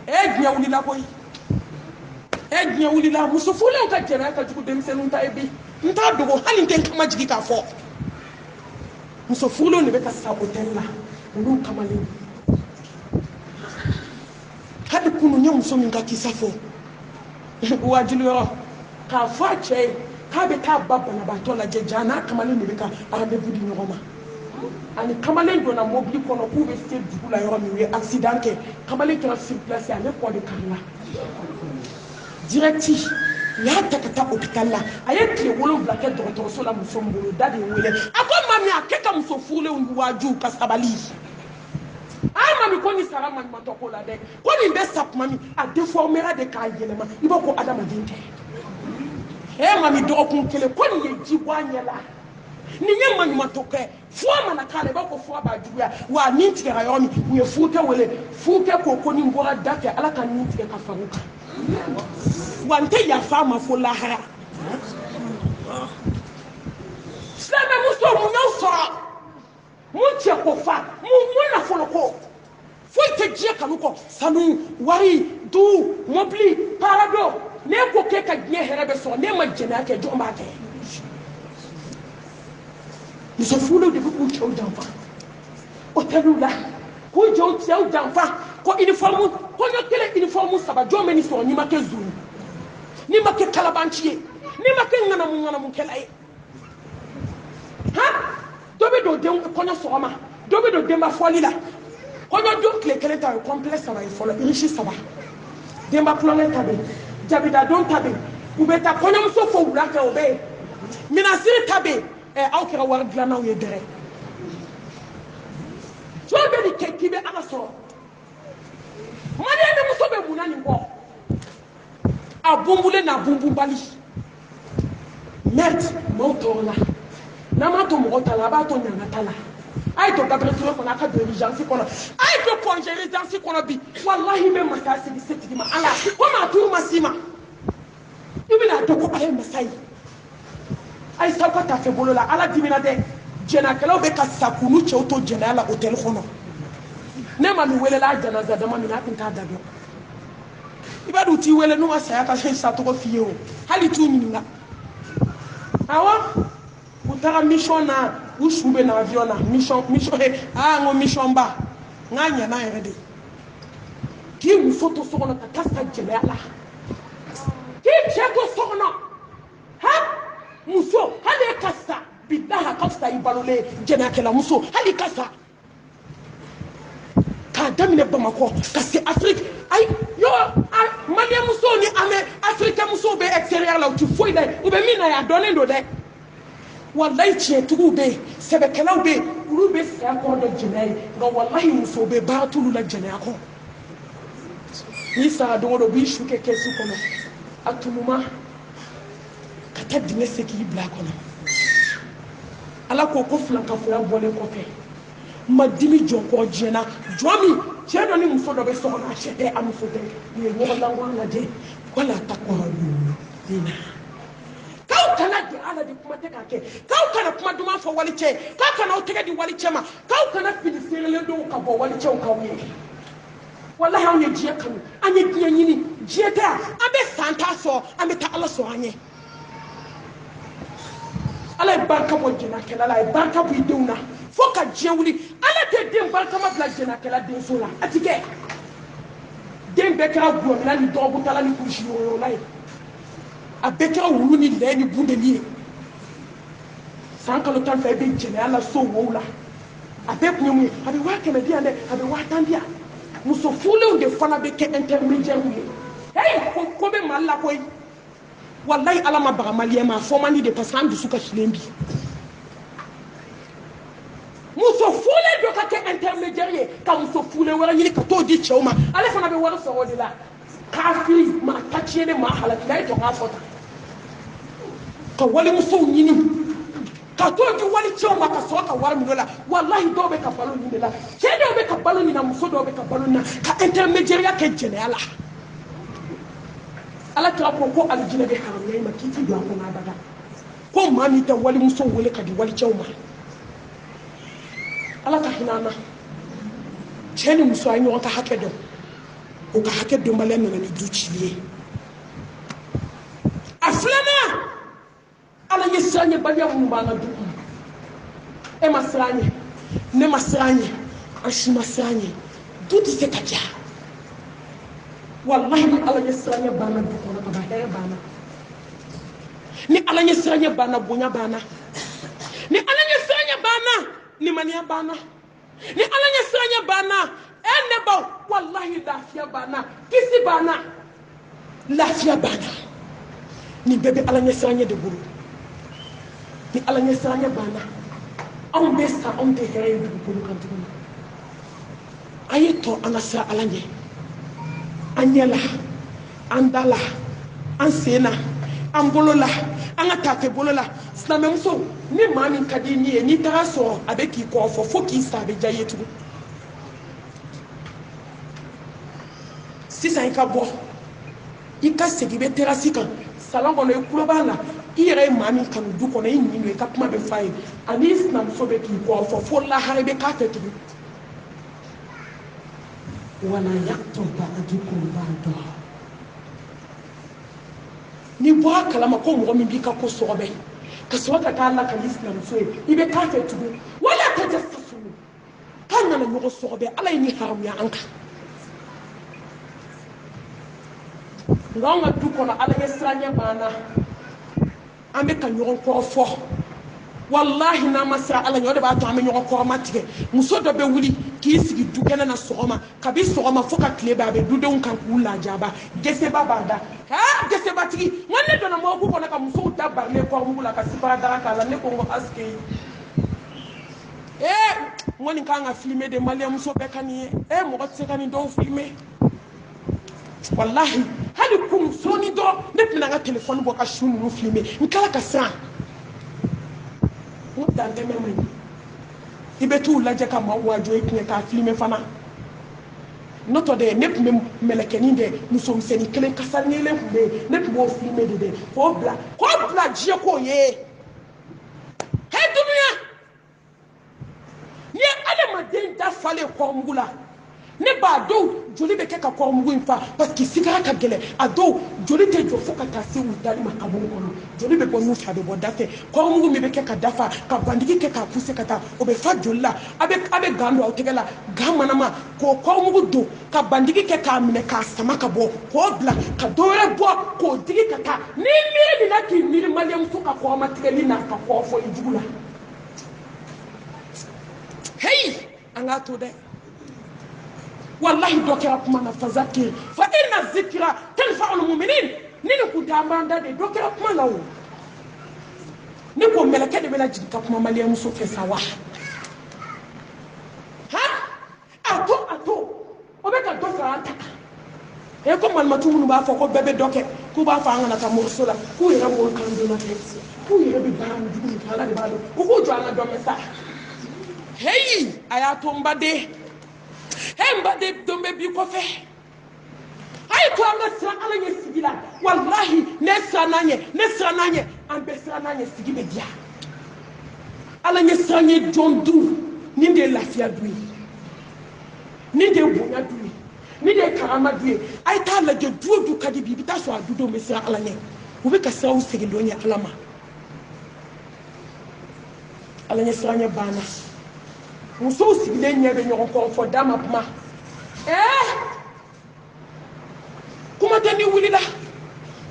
nya wuli la koy nya wuli la muso fula ka jara ka jugu denmisɛnninw ta ebi nta dogo hali ten kama jigi ka fɔ muso fula ne be ka sa hotel la olu kamalen hadi kunu nya muso min ka kisa fɔ wajili yɔrɔ k'a fɔ a cɛ ye k'a bɛ taa ba banabaatɔ lajɛ ja n'a kamalen de bɛ ka rendez-vous di ɲɔgɔn ma ani kamalen donna mobili kɔnɔ k'u bɛ se dugu la yɔrɔ min u ye accident kɛ kamalen kɛra sur place ale kɔ de kari la direct u y'a ta ka taa hôpital la a ye tile 7 kɛ dɔgɔtɔrɔso la muso min bolo da de ye wele a ko mami a kɛ ka muso furulenw waaju ka sabali mami ko ni sara maɲumatɔ ko la dɛ ko nin bɛ sa tuma min a déformera de k'a yɛlɛma i b'a ko adamaden tɛ mami dɔgɔkun kelen ko nin ye ji bɔ a ɲɛ la nin ye maɲumatɔ kɛ fura mana k'a la i b'a ko fura b'a juguya wa nin tigɛra yɔrɔ min u ye furukɛ wele furukɛ ko nin bɔra da fɛ ala ka nin tigɛ ka fara u kan wa n tɛ yafa a ma fo lahara silamɛmuso mun y'aw sɔrɔ mun cɛ ko fa mun nafolo ko foyi tɛ diɲɛ kanu kɔ sanu wari du mobili parado ne ko k'e ka diɲɛ hɛrɛ bɛ sɔrɔ ne ma jɛnɛya kɛ jɔn b'a kɛ muso furulenw de bɛ k'u cɛw janfa hôteliw la k'u cɛw janfa ko uniforme kɔɲɔ kelen uniforme 3 jɔn bɛ nin sɔrɔ n'i ma kɛ zuru n'i ma kɛ kalabanci ye n'i ma kɛ ŋanamu-ŋanamukɛla ye dɔ bɛ don den kɔɲɔ sɔgɔma dɔ bɛ don denba fɔli la kɔɲɔ don tile kelen ta o ye complet 3 ye fɔlɔ riche 3 denba kulonkɛ ta bɛ yen jabida don ta bɛ yen u bɛ taa kɔɲɔmuso fo wula fɛ o bɛ yen minasiri ta bɛ yen aw kɛra wari dilannaw ye dɛrɛ jɔn bɛ nin kɛ k'i bɛ ala sɔrɔ maliyɛn muso bɛ mun na nin kɔ a bunbulen n'a bunbunbali merde maaw tɔɔrɔ la n'a m'a to mɔgɔ ta la a b'a to ɲaŋa ta la a ye to Gabriel Touré kɔnɔ a ka don urgence kɔnɔ a ye to congé résidence kɔnɔ bi walahi bɛ masa sigi setigi ma ala komi a turu ma s'i ma i bɛna dɔn ko ala ye masa ye a ye s'aw ka tafe bolo la ala dimina dɛ jɛnɛkɛlaw bɛ ka sa k'u n'u cɛw to jɛnɛya la hôtel kɔnɔ ne ma nin welela a janaza dama min na a tun t'a da dɔn i b'a dɔn u t'i wele n'u ma saya ka fɛn sa tɔgɔ f'i ye o hali t'u ɲininka awɔ u taara mission na u su bɛ na avion na mission n ko mission ba n k'a ɲɛna yɛrɛ de k'i muso to so kɔnɔ ka taa sa jɛnɛya la k'i cɛ to so kɔnɔ muso hali e ka sa bilahi a ka fisa i balolen jɛnɛyakɛla muso hali i ka sa k'a daminɛ Bamakɔ ka se Afrique ayi maliyɛn musow ni africain musow bɛ extérieur la u ti foyi la u bɛ min na ye a dɔnnen don dɛ wallahi tiɲɛtigiw bɛ yen sɛbɛkɛlaw bɛ yen olu bɛ saya kɔrɔ dɔn jɛnɛya ye nka wallahi musow bɛ baara t'olu la jɛnɛya kɔ n'i sara don o don u b'i su kɛ kɛsi kɔnɔ a tunuma ka taa dingɛ sen k'i bila a kɔnɔ ala ko ko filankafoya bɔlen kɔfɛ ma dimi jɔn kɔrɔ diɲɛ na jɔn min cɛ dɔ ni muso dɔ bɛ so kɔnɔ a cɛ tɛ a muso tɛ u ye ɲɔgɔn lankolo lajɛ wala ta kɔrɔ na k'aw kana gɛrɛ ala de kuma tɛ k'a kɛ k'aw kana kuma duman fɔ wali cɛ k'aw kana aw tɛgɛ di wali cɛ ma k'aw kana fini seerelen dɔw ka bɔ wali cɛw k'aw ye walahi anw ye diɲɛ kanu an ye diɲɛ ɲini diɲɛ tɛ yan an bɛ san t'a sɔrɔ an bɛ taa ala sɔrɔ an ye ala ye barika bɔ jɛnɛkɛla la a ye barika bɔ i denw na fo ka diɲɛ wuli ala tɛ den barikama bila jɛnɛkɛla denso la a ti kɛ den bɛɛ kɛra gulɔmina ni dɔgɔbutala ni kurusi yɔrɔla ye a bɛɛ kɛra wulu ni lɛ ni bundeli ye san kalo 10 fɛ i bɛ jɛnɛya la so wow la a bɛɛ kun ye mun ye a bɛ 100 di yan dɛ a bɛ 50 di yan muso furulenw de fana bɛ kɛ intermédiaire ye ko bɛ mali la koyi wallahi ala ma baga maliyɛn ma a fɔ man di de parce que an dusu kasilen bi muso furulen dɔ ka kɛ intermédiaire ye ka muso furulen wɛrɛ ɲini ka t'o di cɛw ma ale fana bɛ wari sɔrɔ o de la kafiri maa ta tiɲɛnen maa halaki la e jɔ k'a fɔ tan ka walimusow ɲini ka t'o di wali cɛw ma ka sɔrɔ ka wari minɛ o la wallahi dɔw bɛ ka balo nin de la cɛ dɔw bɛ ka balo nin na muso dɔw bɛ ka balo nin na ka intermédiaire kɛ jɛnɛya la ala kira ko alijinɛ bɛ haramuya i ma k'i ti don a kɔnɔ abada ko maa min tɛ walimusow wele ka di wali cɛw ma ala ka hinɛ an na cɛ ni muso a ye ɲɔgɔn ka hakɛ dɔn o ka hakɛ dɔnbaliya nana ni du cili ye a filanan ala ye siranɲɛbaliya minnu b'an ka du kɔnɔ e ma siran ɲɛ ne ma siran ɲɛ an si ma siran ɲɛ du tɛ se ka diya wallahi ni ala ye siranɲɛ banna du kɔnɔ ka ban hɛrɛ banna ni ala ye siranɲɛ banna bonya banna ni ala ye siranɲɛ banna nimaniya banna ni ala ye siranɲɛ banna ne baw wallahi lafiya banna kisi banna lafiya banna ni bɛɛ bɛ ala ɲɛ siranɲɛ de bolo ni ala ɲɛ siranɲɛ banna anw bɛ sa anw tɛ hɛrɛ ye dugukolo kan tuguni a ye tɔ an ka siran ala ɲɛ an ɲɛ la an da la an sen na an bolo la an ka tafe bolo la silamɛmuso ni maa min ka di ni ye n'i taga sɔrɔ a bɛ k'i kɔ fɔ fo k'i sa a bɛ diya i ye tugun sisan i ka bɔ i ka segin i bɛ terasi kan salon kɔnɔ i tulo b'a la i yɛrɛ ye maa min kanu du kɔnɔ i ɲin don i ka kuma bɛ f'a ye ani i sinamuso bɛ k'i kɔ fɔ fo lahara i bɛ k'a fɛ tugun wala yaqtub ba'dukum ba'da ni bɔra kalama ko mɔgɔ min b'i ka ko sɔgɔbɛ ka sɔrɔ ka k'a la ka ni sinamuso ye i bɛ k'a fɛ tugun wala tajassasu k'a nana ɲɔgɔn sɔgɔbɛ ala ye ni haramuya an kan nka anw ka du kɔnɔ ala ye siranɲɛ banna an bɛ ka ɲɔgɔn kɔrɔ fɔ wallahi n'an ma siran ala ɲɛ o de b'a to an bɛ ɲɔgɔn kɔrɔma tigɛ muso dɔ bɛ wuli k'i sigi du kɛnɛ na sɔgɔma kabi sɔgɔma fo ka tile bɛn a bɛ dudenw kan k'u lajaba geseba b'a da gesebatigi n ko ne donna mɔgɔku kɔnɔ ka musow da barilen kɔrɔmugu la ka sibara daga k'a la ne ko n ko asike n ko nin kan ka filime de maliyɛn muso bɛɛ ka nin ye mɔgɔ tɛ se ka nin dɔw filime wallahi hali kun soni dɔ ne tɛna n ka telefɔni bɔ ka su ninnu filime n kala ka siran n dantɛmɛ man ɲi i bɛ t'u lajɛ ka maaw wajɔ i tiɲɛ k'a filime fana n'o tɛ dɛ ne tun bɛ mɛlɛkɛnin dɛ musomisɛnnin kelen kasaɲɛlen tun bɛ yen ne tun b'o filime de dɛ k'o bila diɲɛ k'o ye dunuya n'i ye adamaden dafalen kɔrɔmugu la ne b'a dɔw joli bɛ kɛ ka kɔrɔmugu in fa parce que sigara ka gɛlɛn a dɔw joli tɛ jɔ fo ka taa se u dali ma kaburu kɔnɔ joli bɛ bɔ nun fɛ a bɛ bɔ da fɛ kɔrɔmugu min bɛ kɛ ka dafa ka bandigi kɛ k'a poussé ka taa o bɛ fa joli la a bɛ gan don aw tɛgɛ la gan manama k'o kɔrɔmugu don ka bandigi kɛ k'a minɛ k'a sama ka bɔ k'o bila ka dɔwɛrɛ bɔ k'o digi ka taa ni miiri min na k'i miiri maliyɛnmuso ka kɔrɔmatigɛli n'a ka kɔrɔfɔ i jugu la heyi an k'a to dɛ wallahi dɔ kɛra kuma na fazakir fa inna zikra tanfa'ul mu'minin ni nin kun t'an b'an da de dɔ kɛra kuma la o ne ko mɛlɛkɛ de bɛna jigin ka kuma maliyɛnmuso fɛ sa wa a to o bɛ ka dɔ fara an ta kan ko malimatu minnu b'a fɔ ko bɛɛ bɛ dɔ kɛ k'u b'a fɔ an kana taa moriso la k'u yɛrɛ b'o kan donna kɛ k'u yɛrɛ bɛ baara min jugu min kɛ ala de b'a dɔn u k'u jɔ an ka dɔ mɛn sa heyi a y'a to n baden n baden don bɛ bi kɔfɛ a ye to an ka siran ala ɲɛ sigi la walahi ne siran n'an ɲɛ an bɛɛ siran n'an ɲɛ sigi bɛ diya ala ɲɛ siran ɲɛ jɔn du nin de ye lafiya du ye nin de ye bonya du ye nin de ye karama du ye a ye t'a lajɛ du o du ka di bi i bɛ taa sɔrɔ a dudenw bɛ siran ala ɲɛ u bɛ ka siraw segindon ɲɛ ala ma ala ɲɛ siran ɲɛ banna musow sigilen ɲɛ bɛ ɲɔgɔn kɔrɔ fɔ da ma kuma kuma tɛ ni wulila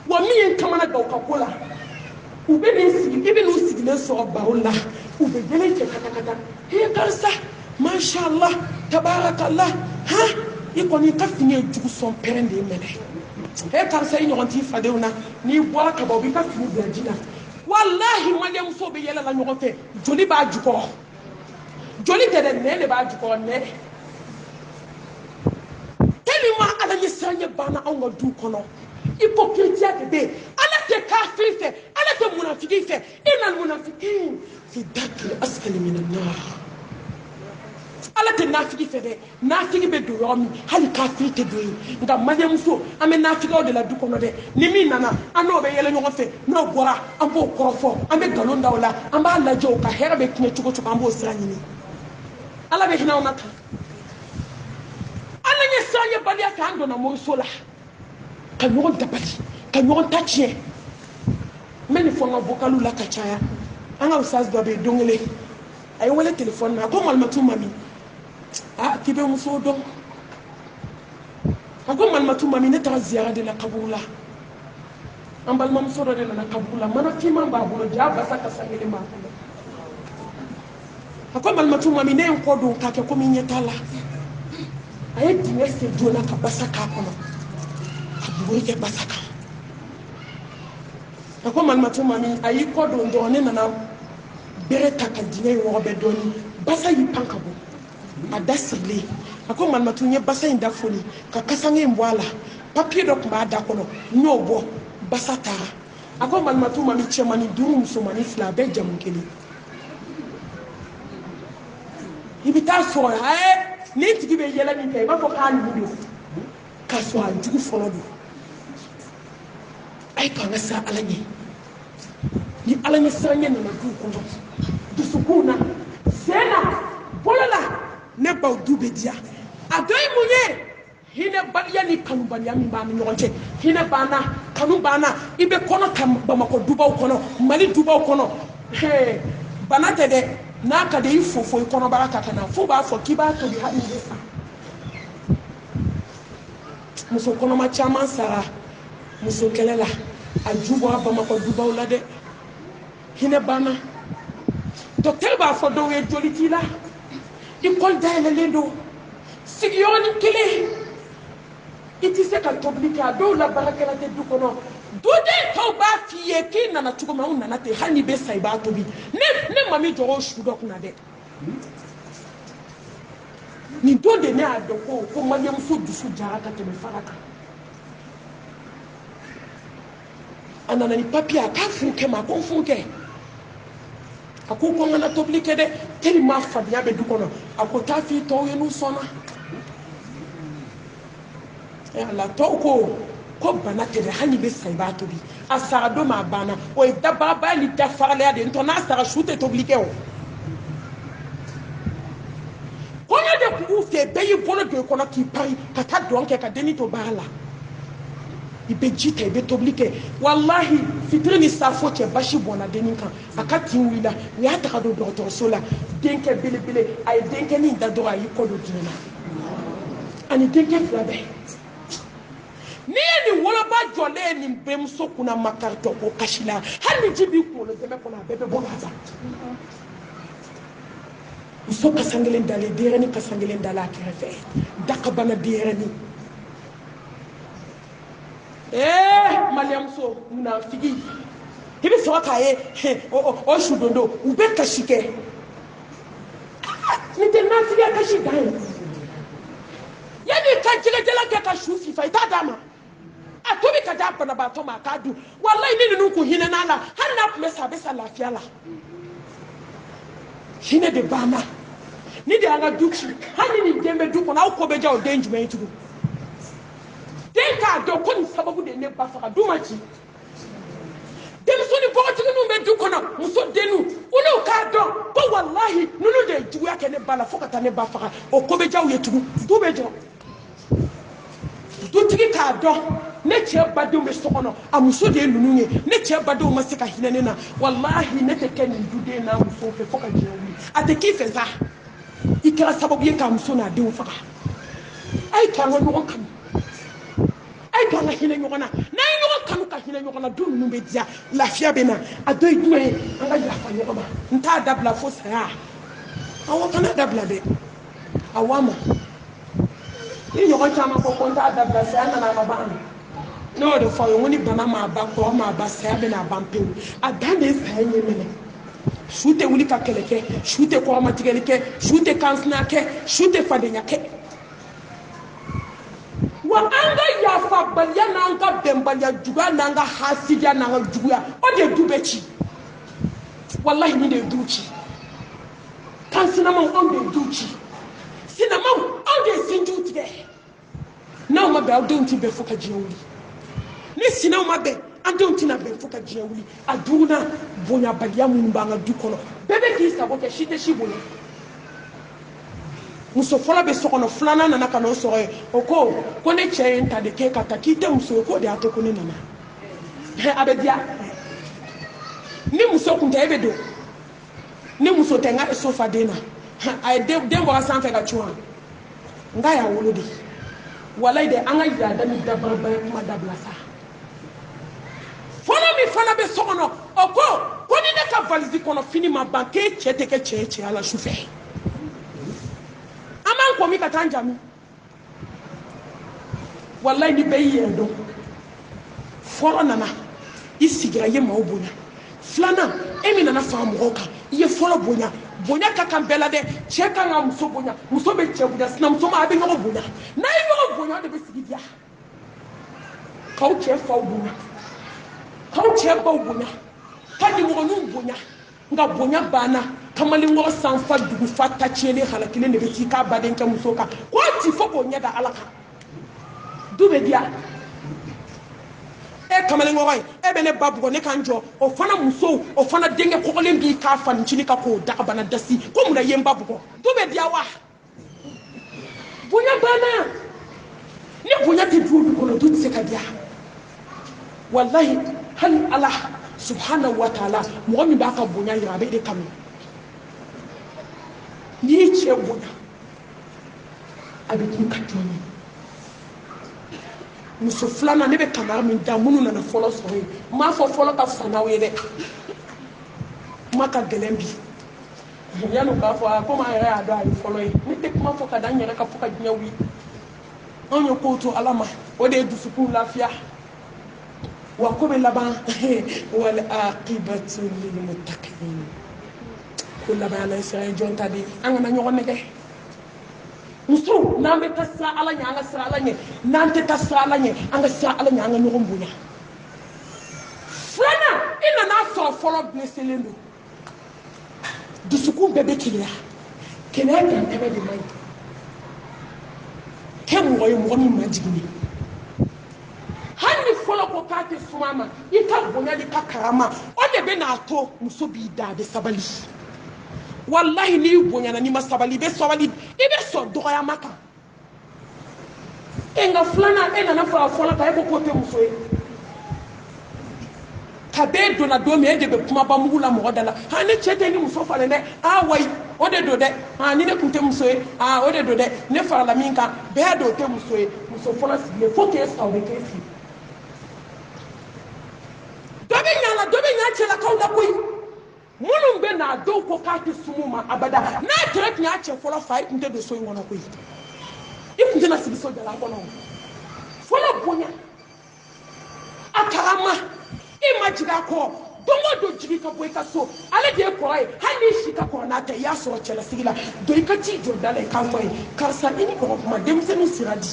wa min ye n kamana gan u ka ko la u bɛ n'i sigi i bɛ n'u sigilen sɔrɔ baro la u bɛ yɛlɛ cɛ katakata karisa masha Allah tabarakallah i kɔni i ka fini ye jugu sɔn pɛrɛn de ye minɛ karisa i ɲɔgɔn t'i fadenw na n'i bɔra ka ban u b'i ka fini bila ji la walahi maliyɛnmusow bɛ yɛlɛla ɲɔgɔn fɛ joli b'a jukɔrɔ joli tɛ dɛ nɛn de b'a jukɔrɔ nɛn tellement ala ɲɛ siranɲɛ banna anw ka du kɔnɔ hypocrisia de bɛ yen ala tɛ kafiri fɛ ala tɛ munafiki fɛ innal munafiqin fi darkil asfali minan nar ala tɛ nafigi fɛ dɛ nafigi bɛ don yɔrɔ min hali kafiri tɛ don yen nka maliyɛnmuso an bɛ nafigiw de la du kɔnɔ dɛ ni min nana an n'o bɛ yɛlɛ ɲɔgɔn fɛ n'o bɔra an b'o kɔrɔfɔ an bɛ nkalon da o la an b'a lajɛ o ka hɛrɛ bɛ tiɲɛ cogo cogo an b'o sira ɲini ala bɛ hinɛ aw na kan ala ye sanye balia ka ando na morsola ka nyon dabali ka nyon tachie meni fonga vocalu la kachaya anga usaz dobe dongele ay wala telephone na ko mal matum mami tibe muso don ako mal matum mami ne ta ziara de la kabula ambal mam soro de la kabula mana tima ba bulo ja basaka sangele ma ako mal matum mami ne ko don ka ke ko mi nyetala ay dineste jona ka basaka kono abuwe ke basaka ako mal matum mami ay ko don do ne nana bereta ka dinay wo be doni basa yi pankabo adasile ako mal matum nye basa inda foni ka kasange mbwala papier dok ma da kono nyobo basa tara ako mal matum mami chemani duru musomani fla be jamukeli ibita so ni tigi be yela ni kay ba ko kan budu ka so an jugu folo do ay ka nga sa alanye ni alanye sanye na du ko du sukuna sena bolala ne ba du be dia adoy munye hine baliya ni kanu baliya mi ba mi nyonche hine bana kanu bana ibe kono kam ba mako dubaw kono mali dubaw kono he bana tede na ka de ifofo ikono baraka kana fo ba fo kiba to bi hadi desa muso kono ma chama sara muso kelela ajubo aba mako dubaw la de hine bana docteur ba fo do we joliti la ikol dale lendo sigioni kile itise ka toblika do la baraka la te du kono dode to ba fiye ki nana tuko ma unana te hani be sai ba to bi ne mami joro shudo kuna de ni dode ne adoko ko mali mfu dusu jaraka te me faraka anana ni papia ka fuke ma ko fuke akoko ngana toblike de teli ma fabia be du kono akota fi to yenu sona la toko ko bana tere hani be sai ba to bi asara do ma bana o daba ba ni da farle de to na asara shute to blike o konya de ku fe be yi bono de kono ki pari kata donke ka deni to bala ibe jita ibe to blike wallahi fitrini safo che bashi bona deni kan akati wila wi ata do docteur sola denke bele bele ay denke ni da do ayi ko do dina ani denke flabe ni wala ba jole ni bemso kuna makarto ko kashila hani jibi ko le deme ko na bebe bonaza uso kasangele ndale derani kasangele ndala kerefe dakabana derani maliamso muna figi hibi so kaye o shudondo ube kashike ni te na figi kashika yani kajira jela ke kashufi fa ita dama atobi kada bana ba to ma kadu wallahi ni nunu hine na la har na kuma sabe lafiya la hine de bana ni de anga duki hani ni dembe duko na ko be jaw denjuma yitu denka do ko ni sababu de ne ba faka dumaji demso ni bokati nu be duko na muso denu unu ka do ko wallahi nunu de jugu yake ne bala fokata ne ba faka o ko be jaw yetu du be jaw du tigi ka do ne che badu me sokono amuso de nunu ye ne che badu masika hinene na wallahi ne te ken dude na muso fe foka jewi ate kife za ikira sababu ye ka muso na de faka ay ka ngono kan ay ka hine nyogona na nyogona kanu ka hine nyogona du nunu be dia lafiya be na adoy dume anga ya fa nyogoma nta dabla fo saya awo kana dabla de awama ni nyogona chama ko nta dabla saya na mabana no de fa woni bana ma ba ko ma ba saya be na bampew adande fa nyemene shute wuli ka keleke shute ko ma tigeleke shute kansna ke shute fadenya ke wa anga ya fa balya na anga bembalya juga na anga hasidia na anga juguya o de dubechi wallahi ni de duchi kansna ma on de duchi sinama on de sinju tige na ma ba don't be foka jiwuli ni sina ma be don't na be foka jiwuli aduna bonya balya mun banga dukono bebe ki sabo ke shite shibule muso fɔlɔ bɛ so kɔnɔ filanan nana ka n'o sɔrɔ yen o ko ne cɛ ye n ta de k'e ka taa k'i tɛ muso ye k'o de y'a to ko ne nana a bɛ diya ni muso kun tɛ e bɛ don ni muso tɛ n ka so fa den na a ye den bɔra sanfɛ ka cun n k'a y'a wolo de walayi de an ka yaada ni dabarabaya kuma dabila sa fɔlɔ min fana bɛ so kɔnɔ o ko ni ne ka valise kɔnɔ fini ma ban k'e cɛ tɛ kɛ cɛ ye cɛya la su fɛ an b'an kɔmi ka taa an jamu walayi ni bɛɛ y'i yɛrɛ dɔn fɔlɔ nana i sigira i ye maaw bonya filanan e min nana fara mɔgɔw kan i ye fɔlɔ bonya bonya ka kan bɛɛ la dɛ cɛ kan ka muso bonya muso bɛ cɛ bonya sinamuso ma a bɛ ɲɔgɔn bonya n'a ye ɲɔgɔn bonya o de bɛ sigi diya k'aw cɛ faw bonya k'aw cɛ baw bonya ka nimɔgɔninw bonya nka bonya banna kamalenkɔrɔ sanfa dugu fa ta tiɲɛlen hala kelen de bɛ ci k'a baden kɛ muso kan k'o ti fo k'o ɲɛ da ala kan du bɛ diya e kamalenkɔrɔ ye e bɛ ne ba bugɔ ne kan jɔ o fana musow o fana denkɛ kɔgɔlen b'i k'a fanicini kan k'o dagabana dasi ko munna i ye n ba bugɔ du bɛ diya wa bonya banna ni bonya tɛ du kɔnɔ du tɛ se ka diya walahi hali ala subhanahu wa ta'ala mɔgɔ min b'a ka bonya yira a bɛ e de kanu n'i ye cɛ bonya a bɛ k'i ka jɔn ye muso filanan ne bɛ kamara min da minnu nana fɔlɔ sɔrɔ yen n m'a fɔ fɔlɔ ka fisa n'aw ye dɛ kuma ka gɛlɛn bi yanni u k'a fɔ komi an yɛrɛ y'a dɔn a ye fɔlɔ ye ne tɛ kuma fɔ ka da n yɛrɛ ka fɔ ka diɲɛ wuli anw ye kow to ala ma o de ye dusukun lafiya wa ko bɛ laban wal aqibatu lil muttaqin ko laban ala sira ye jɔn ta de an kana ɲɔgɔn nɛgɛ muso n'an bɛ taa sira ala ɲɛ an ka sira ala ɲɛ n'an tɛ taa sira ala ɲɛ an ka sira ala ɲɛ an ka ɲɔgɔn bonya filanan i nana sɔrɔ fɔlɔ blesselen don dusukun bɛɛ bɛ keleya keleya dantɛmɛ de man ɲi kɛ mɔgɔ ye mɔgɔ min ma jigin hali ni fɔlɔ ko k'a tɛ suma ma i ka bonya ni ka karama o de bɛ n'a to muso b'i da a bɛ sabali wallahi n'i bonyana n'i ma sabali i bɛ sabali i bɛ sɔn dɔgɔyama kan nka filanan e nana fara fɔlɔ kan e ko k'o tɛ muso ye ka b'e donna don min e de bɛ kumaba mugu la mɔgɔ da la ne cɛ tɛ ni muso falen dɛ wayi o de don dɛ ni ne tun tɛ muso ye o de don dɛ ne farala min kan bɛɛ don o tɛ muso ye muso fɔlɔ sigilen fo k'e sa o bɛ k'e sigi dɔ bɛ ɲa la dɔ bɛ ɲa cɛlakaw la koyi minnu bɛ n'a dɔw ko k'a tɛ sumu ma abada n'a kɛra tun y'a cɛ fɔlɔ fa i tun tɛ don so in kɔnɔ koyi i tun tɛna sigi so jalan kɔnɔ fɔlɔ bonya a karama i ma jigin a kɔ don o don jigi ka bɔ i ka so ale de ye kɔrɔ ye hali n'i si ka kɔrɔ n'a tɛ i y'a sɔrɔ cɛlasigi la don i ka t'i jɔ da la i k'a fɔ ye karisa i ni kɔrɔ kuma denmisɛnninw sira di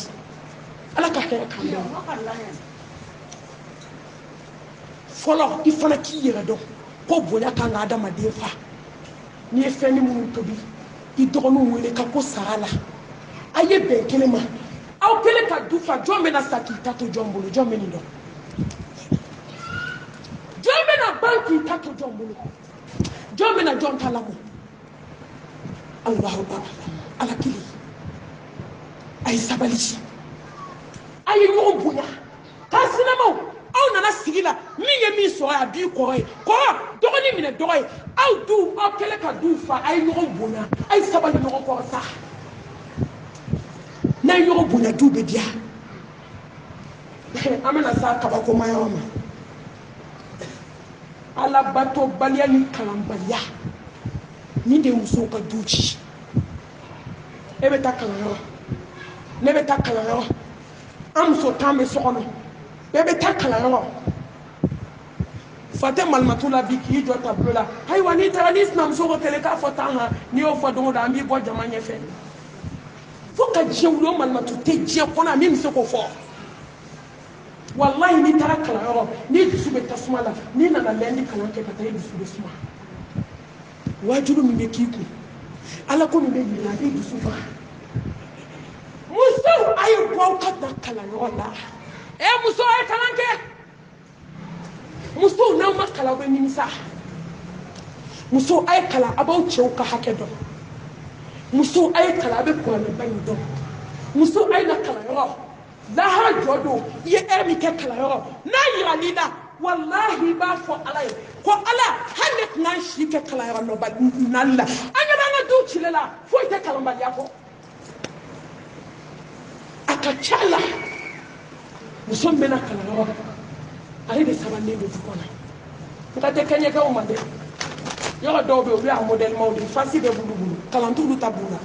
ala ka hɛrɛ k'an bɛɛ fɔlɔ i fana k'i yɛrɛ dɔn ko bonya kan ka adamaden fa n'i ye fɛn ni minnu tobi i dɔgɔninw wele ka ko sara la a ye bɛn kelen ma aw kelen ka du fa jɔn bɛna sa k'i ta to jɔn bolo jɔn bɛ nin dɔn jɔn bɛna ban k'i ta to jɔn bolo jɔn bɛna jɔn ta lamɔ alahu akbar ala kelen a ye sabali a ye ɲɔgɔn bonya k'a sinamaw aw nana sigi la min ye min sɔrɔ a b'i kɔrɔ ye kɔrɔ dɔgɔnin minɛ dɔgɔ ye aw du aw kɛlen ka du fa a ye ɲɔgɔn bonya a ye sabali ɲɔgɔn kɔrɔ sa n'a ye ɲɔgɔn bonya du bɛ diya an bɛna se a kabakoma yɔrɔ ma alabatobaliya ni kalanbaliya ni de ye musow ka du ci e bɛ taa kalanyɔrɔ ne bɛ taa kalanyɔrɔ an muso tan bɛ so kɔnɔ bɛɛ bɛ taa kalanyɔrɔ fa tɛ malimatu la bi k'i jɔ tabolo la ayiwa n'i taara n'i sinamuso ko kelen k'a fɔ tan han n'i y'o fɔ don o don an b'i bɔ jama ɲɛfɛ fo ka diɲɛ wuli o malimatu tɛ diɲɛ kɔnɔ min bɛ se k'o fɔ walayi n'i taara kalanyɔrɔ n'i dusu bɛ tasuma la n'i nana lɛndi kalan kɛ ka taa i dusu bɛ suma wajulu min bɛ k'i kun ala ko min bɛ yira a b'i dusu faga musow a ye bɔ aw ka na kalanyɔrɔ la muso a ye kalan kɛ musow n'aw ma kalan bɛ nimisa muso a ye kalan a b'aw cɛw ka hakɛ dɔn muso ay kala be ko le bañ do muso ay na kala yo la ha jodo ye ermi ke kala yo na yira lida wallahi ba fo ala ko ala hanet nan shi ke kala yo no ba nalla anya na du chilela fo te kala ba ya ko akachala muso mbena kala yo ale de sabane do fukona ngate kenya ka umade yo do be obi a model mawdi fasi be bulu kalantu du tabuna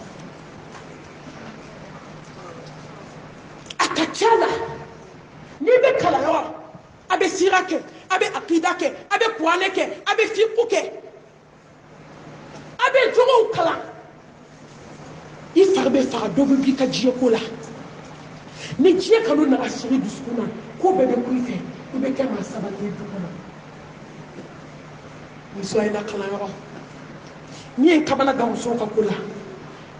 akachala ni be kala yo abe sirake abe akidake abe puaneke abe fipuke abe jogo kala ifarbe fara do be bika jiye kola ni jiye kanu na asiri duskuna ko be be kuite ibe kama sabane du kono muso ina kala yo ni kabana ga muso ka kula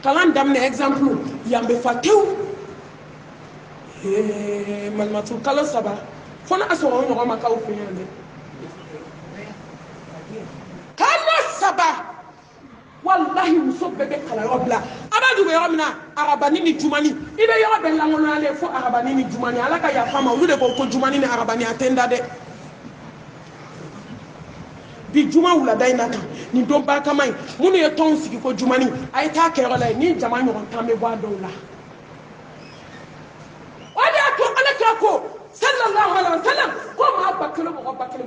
kalan damne exemple yambe fatew malmatu kala saba fona asoro nyo ma ka o fiyande kala saba wallahi muso bebe kala yo bla abadu be yo mina arabani ni jumani ibe yo be langono ale fo arabani ni jumani alaka ya fama ulu de ko jumani ni arabani atenda de bi juma wula dainata ni don barka mai munu ye ton sigi ko jumani ay ta kero la ni jama nyon tambe bo do la wala ko alaka ko sallallahu alaihi wasallam ko ma bakelo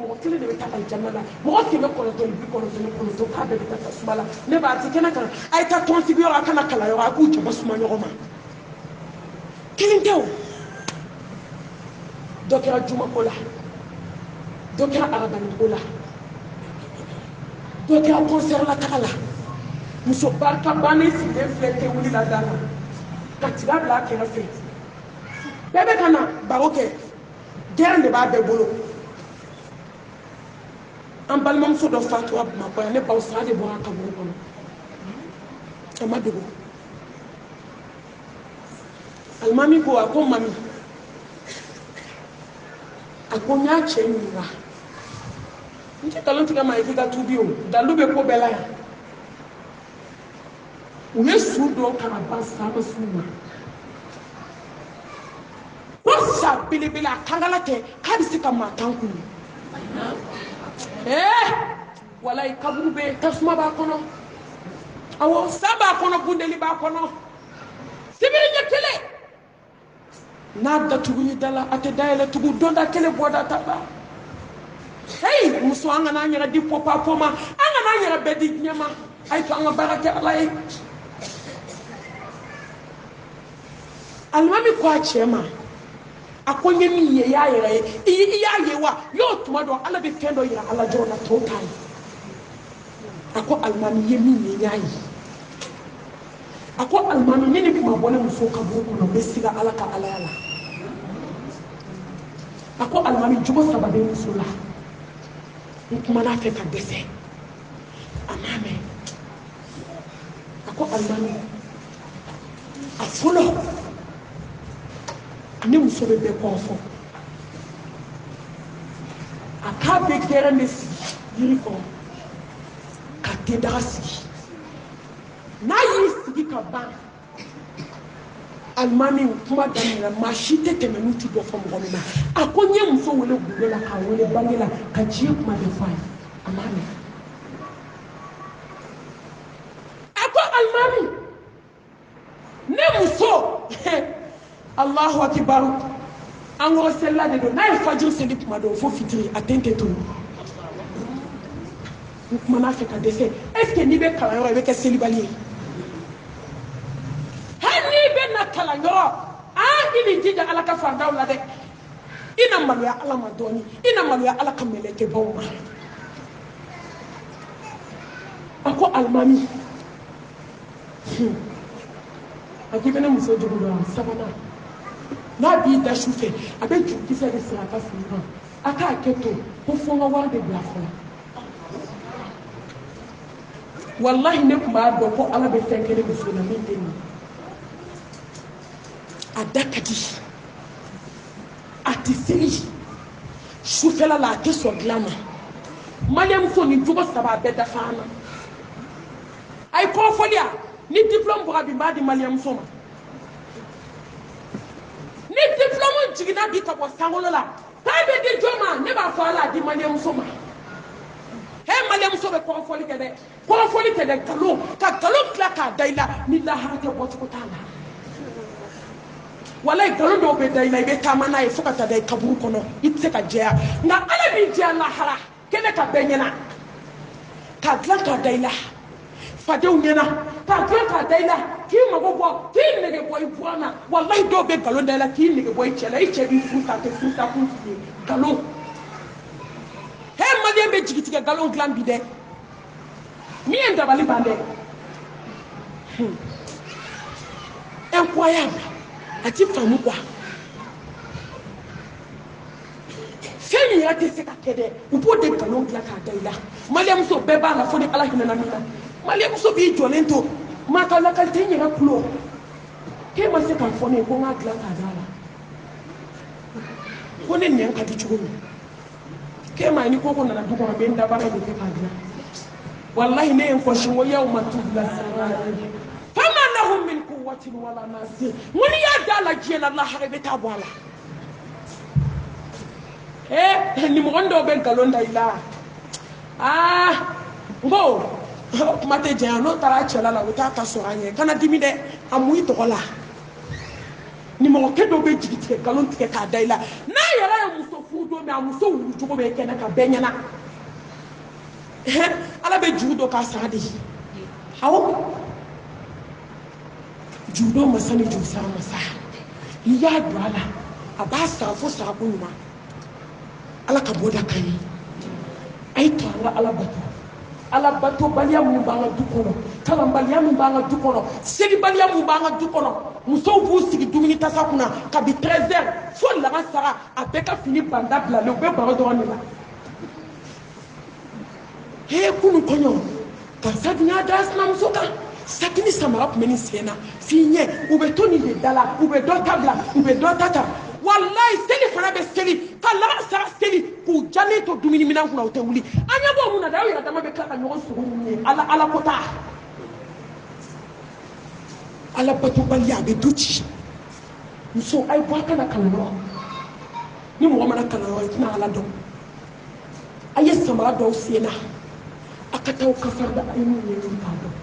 mo kile de ta aljanna la mo ko me ko to bi ko to ka be ta subala ne ba ti kana kan ay ta ton sigi yo kana kala yo aku to basuma yo ma kilintew dokera juma ko la dokera arabani ko la donc à concert la kala muso barka bane si de flete wuli la dala katira bla ke rafe bebe kana baroke guerre ne ba be bolo en balmam so do fatwa ma ko ne ba usade bo aka bo kono amadugo almami ko akon mami akonya chenira nje kalonti kama ifika tubio dalube ko bela ya une sudo kana basa basuma wasa bilibila kangala ke kadisi kama tanku wala ikabube tasuma ba kono awo saba kono bundeli ba kono sibiri nyekele nada tugu dala ate dayela tugu donda kele boda taba hey muso anga na nyara di popa poma anga na nyara bedi nyama ay to anga baraka alay almami kwa chema akonye mi ye ya yere iya yewa yo tuma do ala be fendo yira ala jona total ako almami ye mi ye yayi ako almami ni kuma bole muso ka buku no besiga ala ka ala ala ako almami jugo sababe musula kuma na fe ka dese amame ako almami afulo ni muso be konfo aka be kere mesi yiriko ka tedasi na yi sigi ka ban almami kuma damira mashite temenuti do fo mo na akonye muso wele gulela ka wele bangela ka jiye kuma de fa amami ako almami ne muso Allahu akbar angoro sella de do na fajr sendi kuma do fo fitri atente to kuma na feka dese est-ce que ni be kala yo be ke celibalier hani be na kala yo ili jija ala ka fandaw la de ina malu ya ala madoni ina malu ya ala kameleke bawma ako almami akibena muso jogo do sabana na bi da shufe abe ju ki fe de sira ka funa aka keto ko fonga wa de bla fo wallahi ne kuma do ko ala be fenkele muso na min deni adakati atisiri shufela la ke so glama malem fo ni jugo saba be da fana ay ko folia ni diplôme bɔra bi m'a di maliyɛnmuso ma ni diplôme jiginna bi ka bɔ sankolo la k'a bɛ di jɔn ma ne b'a fɔ ala a di maliyɛnmuso ma maliyɛnmuso bɛ kɔrɔfɔli kɛ dɛ kɔrɔfɔli tɛ dɛ nkalon ka nkalon tila k'a da i la ni lahara tɛ bɔcogo t'a la walayi nkalon dɔw bɛ da i la i bɛ taama n'a ye fo ka taa da i kaburu kɔnɔ i tɛ se ka jɛya nka ala b'i jɛya lahara kɛnɛ ka bɛɛ ɲɛna k'a dilan k'a da i la fadenw ɲɛna k'a dilan k'a da i la k'i mago bɔ k'i nege bɔ i buran na walayi dɔw bɛ nkalon da i la k'i nege bɔ i cɛ la i cɛ b'i furu k'a kɛ furusa kun f'i ye nkalon maliyɛn bɛ jigi tigɛ nkalon dilan bi dɛ min ye dabali ban dɛ incroyable a ti faamu quoi fɛn min yɛrɛ tɛ se ka kɛ dɛ u b'o de nkalon dilan k'a da i la maliyɛnmuso bɛɛ b'a la fo ni ala hinɛna min na maliyɛnmuso b'i jɔlen to maa ka lakali tɛ n yɛrɛ tulo k'e ma se k'a fɔ ne ye ko n k'a dilan k'a da la ko ne nɛn ka di cogo min k'e ma ye ni koko nana du kɔnɔ n bɛ n dabaga de kɛ k'a dilan wallahi ne ye n fɔsi n ko yawma tubla sara'ir fama lahum min quwwatin wala nasir n ko n'i y'a da la diɲɛ na lahara i bɛ taa bɔ a la nimɔgɔnin dɔw bɛ nkalon da i la n ko kuma tɛ janya n'o taara a cɛla la o t'a ta sɔrɔ a ɲɛ kana dimi dɛ a mun i tɔgɔ la nimɔgɔkɛ dɔw bɛ jigi tigɛ nkalon tigɛ k'a da i la n'a yɛrɛ ye muso furu don min a muso wulu cogo bɛ kɛnɛ ka bɛɛ ɲɛna ala bɛ juru dɔ k'a sara de awɔ juru dɔ masa ni juru sara masa n'i y'a don a la a b'a sara fo sarako ɲuman ala ka bɔ da ka ɲi a ye to an ka ala bato baliya min b'an ka du kɔnɔ kalanbaliya min b'an ka du kɔnɔ selibaliya min b'an ka du kɔnɔ musow b'u sigi dumuni tasa kunna kabi 13 heures fo laban sara a bɛɛ ka fini banda bilalen u bɛ baro dɔrɔn de la kunun kɔɲɔ karisa dun y'a da sinamuso kan saki ni samara tun bɛ nin sen na f'i ɲɛ u bɛ to nin de da la u bɛ dɔ ta bila u bɛ dɔ ta ta walayi seli fana bɛ seli ka laban sara seli k'u jalen to dumuni minɛn kunna u tɛ wuli an ɲɛ b'o mun na dɛ aw yɛrɛ dama bɛ tila ka ɲɔgɔn sogo ɲini ala ko ta ala batobaliya a bɛ du ci muso a ye bɔ a kana kalanyɔrɔ ni mɔgɔ mana kalanyɔrɔ i tɛna ala dɔn a ye samara dɔw sen na a ka taa kafari da a ye min ɲɛɲini k'a dɔn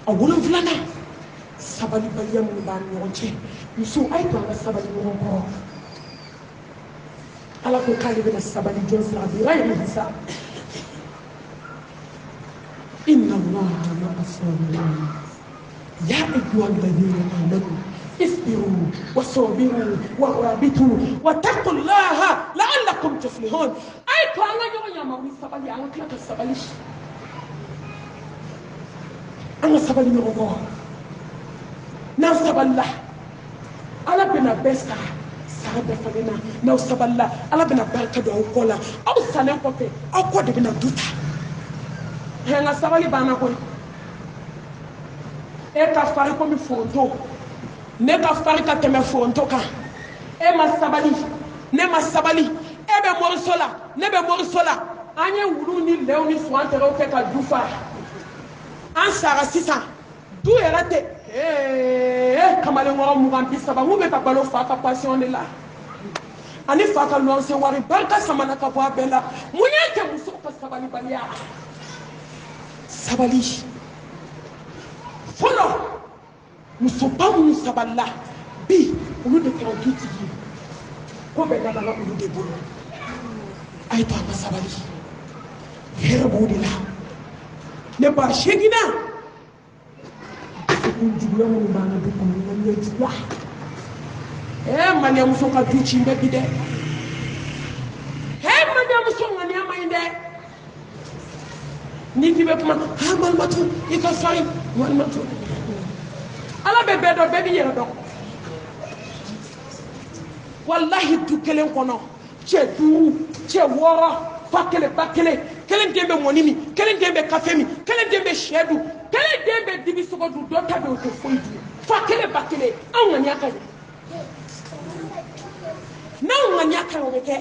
a wolonfilanan sabalibaliya minnu b'an ni ɲɔgɔn cɛ muso a ye to an ka sabali ɲɔgɔn kɔrɔ ala ko k'ale bɛna sabali jɔn sira bi ra yɛrɛ bisa inna allaha ma'a sabirin ya ayyuha alladhina amanu اصبروا وصابروا ورابطوا واتقوا الله لعلكم تفلحون اي تو انا يوم ما sabali an kila ka sabali an sabali ɲɔgɔn n'aw sabalila ala bɛna bɛɛ sara dafalen na n'aw sabalila ala bɛna barika don aw kɔ la aw salen kɔfɛ aw kɔ de bɛna du ta nka sabali banna koyi e ka fari komi foronto ne ka fari ka tɛmɛ foronto kan e ma sabali ne ma sabali e bɛ moriso la ne bɛ moriso la an ye wulu ni lɛw ni suwan tɛgɛw kɛ ka du fa an sara sisan du yɛrɛ tɛ kamalen wɔɔrɔ 20-30 mun bɛ ka balo fa ka passion de la ani fa ka lɔnse wari barika samana ka bɔ a bɛɛ la mun y'a kɛ muso ka sabalibaliya sabali fɔlɔ musoba minnu sabalila bi olu de kɛra dutigi ye ko bɛɛ labala olu de bolo a ye to an ka sabali hɛrɛ b'o de la ne ba seginna juguya minnu b'an ka du kɔnɔ ŋaniya juguya maliyɛnmuso ka du ci bɛ bi dɛ maliyɛnmuso ŋaniya man ɲi dɛ ni k'i bɛ kuma malimatu i ka farin malimatu ala bɛ bɛɛ dɔn bɛɛ b'i yɛrɛ dɔn walahi du kelen kɔnɔ cɛ 5 cɛ 6 fa kelen ba kelen kelen den bɛ mɔni min kelen den bɛ kafe min kelen den bɛ sɛ dun kelen den bɛ dibi sogo dun dɔ ta bɛ o tɛ foyi dun fa kelen ba kelen anw ŋaniya ka ɲi n'anw ŋaniya ka ɲi o bɛ kɛ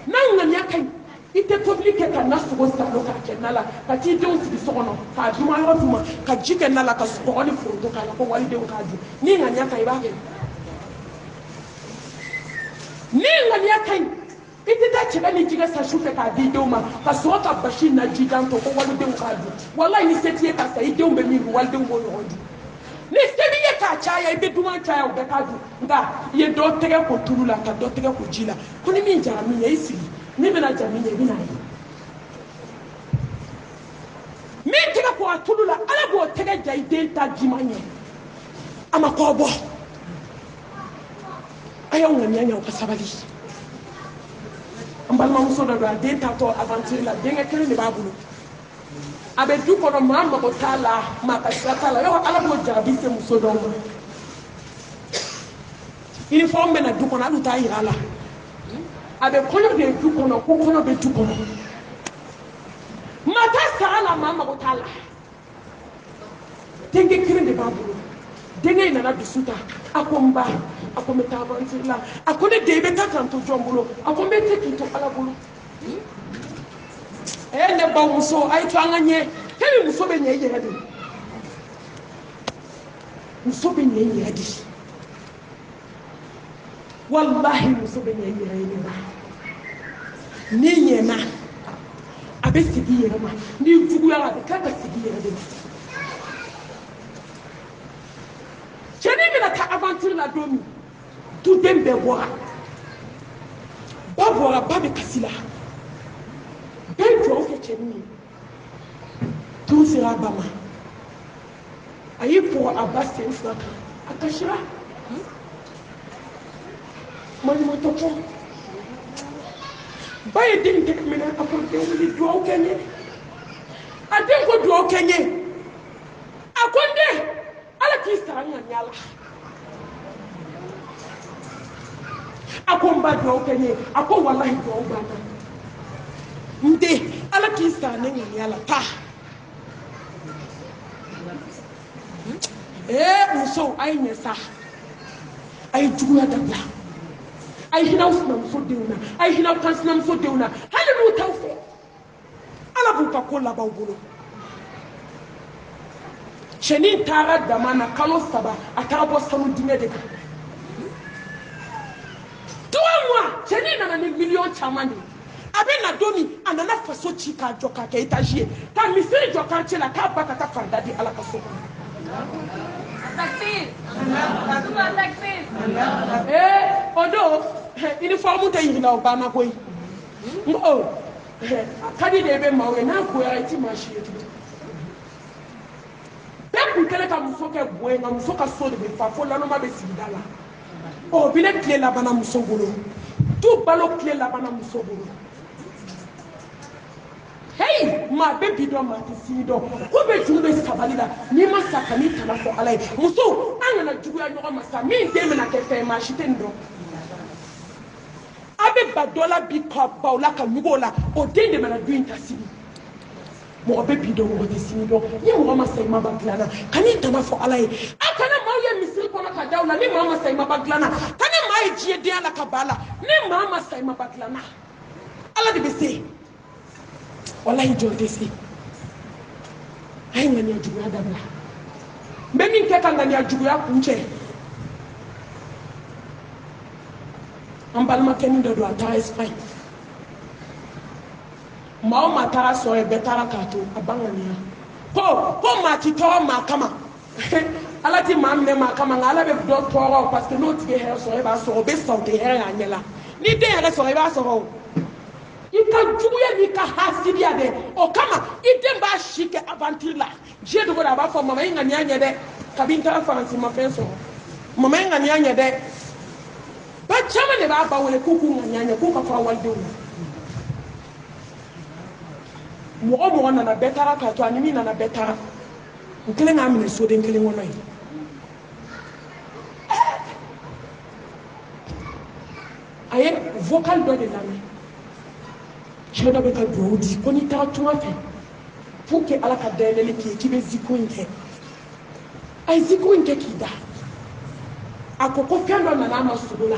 n'anw ŋaniya ka ɲi Il te compliqué qu'à n'a pas de salon qu'à n'a la, qu'à t'y donner du son, qu'à du mal au moins, qu'à jiquer n'a la casse pour aller pour le cas, pour aller de Kadu. Ni n'a rien qu'à y aller. Ni n'a rien qu'à y. Il était là, il disait sa chou fait qu'à dire d'homme, parce que qu'à Bachir n'a dit dans ton pour aller de Kadu. Voilà, il s'est dit qu'à ça, il dit on me mit ou aller de Kadu. Ni sebiye ka chaya ibe duma chaya o bekadu nga ye do tege ko tulula ka do tege ko jila kuni min jami ye isi ni bena jami ye bina yi min tege ko tulula ala bo tege jai delta jimanye ama ko bo ayo ngani anya ko sabali ambal ma muso do delta to aventure la denga kele ni babulu abe du kono mama ko tala makasatala yo ala bo jabi se muso do uniforme na du kono alu ta irala abe kono de du kono ko kono be du kono mata sala mama ko tala tenge kirinde babu denge ina na bisuta akomba akometa avanzila akone debe ta kanto jombulo akombe tekito ala bulu ne ba muso ay twanganye kemi muso be nye yedi muso be nye yedi wallahi muso be nye yedi ni nyema abe sigi yema ni fugu ya be kaka sigi yedi cheni mina ta aventure la domi tout dembe boa ba boa ba be kasila ben jo ke cheni tout sera bama ayi pour abasse une fois akashira mani motoko baye din tek mina aponte wuli do kenye aden ko do kenye akonde ala ki saranya nyala akomba do kenye akon wallahi do bana nde ala ki saranya nyala ta muso ay nyesa ay juya dabla ay hinaw sunam so deuna ay hinaw kansinam so deuna halalu tawfe ala bu ka kola bawbulo shenin tara damana kalo saba atabo sanu dinge de tuwa mwa shenin na ni million chamani abe na domi anana faso chika joka ke etajie ta misiri joka chela ka bakata fardadi ala kaso takbir Allah takbir odo uniforme te yina obama koy ngo kadi de be mawe na ko ya ti mashi etu be ku kele ka muso ke boe na muso ka so de be fa fo la no ma be sidala o bile kle la bana muso golo tu balo kle la bana muso golo hey ma baby do ma ti do ko be jumbe sabalila ni ma sakani tana fo alai muso angana jugu ya nyoga masa mi de na ke fe ma shitendo abe badola bi ka baula ka nugola o de de na duin tasini mo baby do mo ti sini do ni mo ma sai ma baglana kani tana fo alai akana ma ye misiri ko na ka daula ni ma sai ma baglana kani ma ye jie de ala ka bala ni ma sai ma baglana ala de be say wallahi jonte si ay ngani ajugu ya dabla mbemi nkeka ngani ajugu ya kunche ambalma keni do ata Espagne mao matara so e betara kato abangani ya ko ma ti to ma kama alati mamne ma kama ngala be do toro parce que no ti he so e ba so be so te he anyela ni de he so e ba so ika juguya ni ka hasidia de o kama ite ba shike aventure la je de goda ba fo mama inga ni anya de kabinta France ma penso mama inga ni anya de ba chama ne ba ba wole kuku nga anya ku ka fa walde mo na betara ka to animi na betara nkele nga amine so de nkele wona yi aye vocal do de la main je dois be ka do di ko ni ta tuma fe pour que ala ka dele ki be ziko nke ay ziko nke ki da akoko piano na na masugula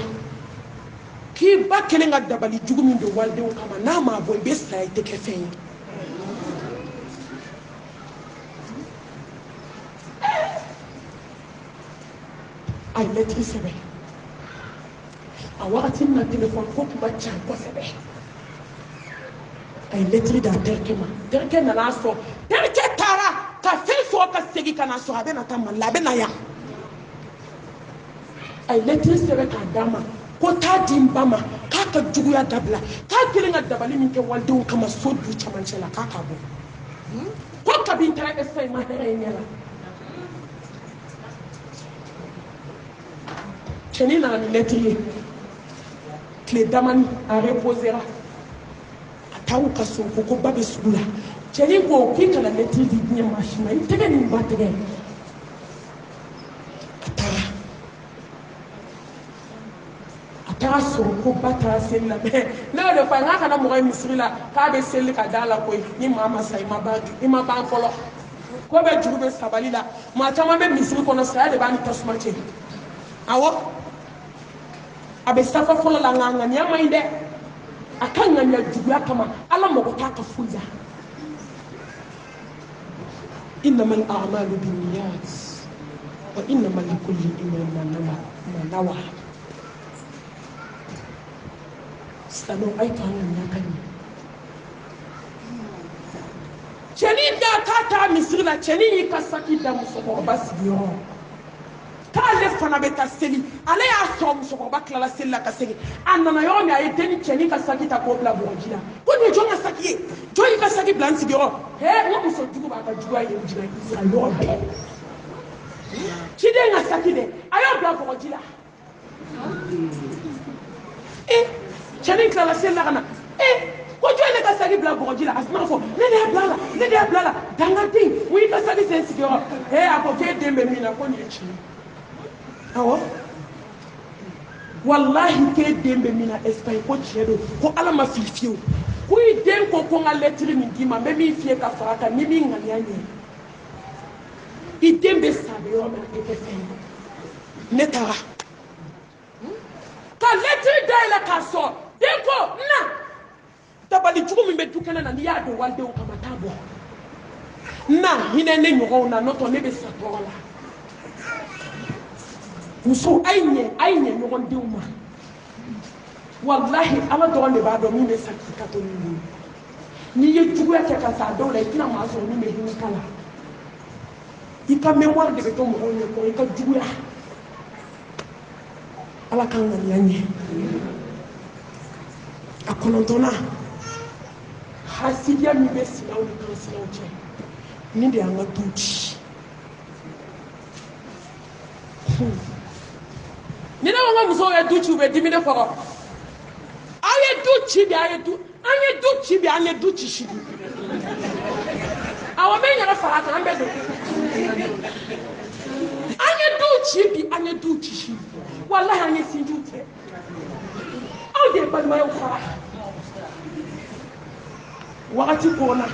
k'i ba kelen ka dabali jugu min don walidenw kama n'a ma bɔ i bɛ sa i tɛ kɛ fɛn ye a ye lɛtiri sɛbɛn a wagati min na telefɔni ko tun ka ca kosɛbɛ a ye lɛtiri d'a terikɛ ma terikɛ nan'a sɔrɔ terikɛ taara ka fɛn sɔrɔ ka segin ka na sɔrɔ a bɛ na taa Mali la a bɛ na yan a ye lɛtiri sɛbɛn k'a d'a ma ko taa di n ba ma k'a ka juguya dabila k'a kelen ka dabali min kɛ walidenw kama so du camancɛ la k'a ka bɔ ko kabi n taara kɛ sisan i ma hɛrɛ ye ɲɛ la cɛnin nana ni lɛtiri ye tile damani a reposera a taara u ka so ko ba bɛ sugu la cɛnin ko k'i kana lɛtiri di diɲɛ maa si ma i tɛgɛ ni ba tɛgɛ a taara sɔrɔ ko ba taara seli la mɛ ne y'o de fɔ a ye n k'a kana mɔgɔ ye misiri la k'a bɛ seli ka da la koyi ni maa ma sa i ma ban fɔlɔ ko bɛ juru bɛ sabali la maa caman bɛ misiri kɔnɔ saya de b'a ni tasuma cɛ awɔ a bɛ safa fɔlɔ la nka ŋaniya man ɲi dɛ a ka ŋaniya juguya kama ala mago t'a ka foyi la innama al-a'malu binniyat wa innama likulli imrin ma nawa silamɛw a ye to an ŋaniya ka ɲɛ cɛnin da k'a taara misiri la cɛnin y'i ka saki da musokɔrɔba sigiyɔrɔ k'ale fana bɛ taa seli ale y'a sɔrɔ musokɔrɔba tilala seli la ka segin a nana yɔrɔ min a ye denni cɛnin ka saki ta k'o bila bɔgɔji la ko nin ye jɔn ka saki ye jɔn y'i ka saki bila n sigiyɔrɔ n ka muso jugu b'a ka juguya ye jigin a yɔrɔ bɛɛ ciden ka saki dɛ a y'o bila bɔgɔji la cɛnin tilala seli la ka na ko jɔn ne ka saki bila bɔgɔji la a sinna fɔ ne de y'a bila la ne de y'a bila la dangaden o y'i ka saki sen sigiyɔrɔ a ko k'e den bɛ min na ko nin ye tiɲɛ ye awɔ wallahi k'e den bɛ min na Espagne ko tiɲɛ don ko ala ma fili fiyewu ko i den ko ko n ka lɛtiri min d'i ma n bɛ min f'i ye ka fara a kan ni min ŋaniya ɲɛ i den bɛ sa a bɛ yɔrɔ min na e tɛ fɛn ye ne taara ka lɛtiri dayɛlɛ k'a sɔrɔ den ko na dabali jugu min bɛ du kɛnɛ na n'i y'a don walidenw kama t'a bɔ na hinɛ ne ɲɔgɔnw na n'o tɛ ne bɛ sa tɔgɔ la muso a ye ɲɛ ɲɔgɔn denw ma wallahi ala dɔrɔn de b'a dɔn min bɛ sa k'i ka to min bolo n'i ye juguya kɛ ka sa a dɔw la i tɛna maa sɔrɔ min bɛ hinɛ ka la i ka mémoire de bɛ to mɔgɔw ɲɛ kɔrɔ i ka juguya ala k'an ŋaniya ɲɛ a kɔnɔntɔnna hasidiya min bɛ sinaw ni kansinaw cɛ nin de y'an ka du ci ni ne ko n ka musow ye du ci u bɛ dimi ne kɔrɔ aw ye du ci bi an ye du ci bi an ye du ci sini awɔ n bɛ n yɛrɛ fara a kan an bɛɛ don an ye du ci bi an ye du ci sini walahi an ye sinjiw tigɛ aw de ye balimayaw fara wagati kɔnna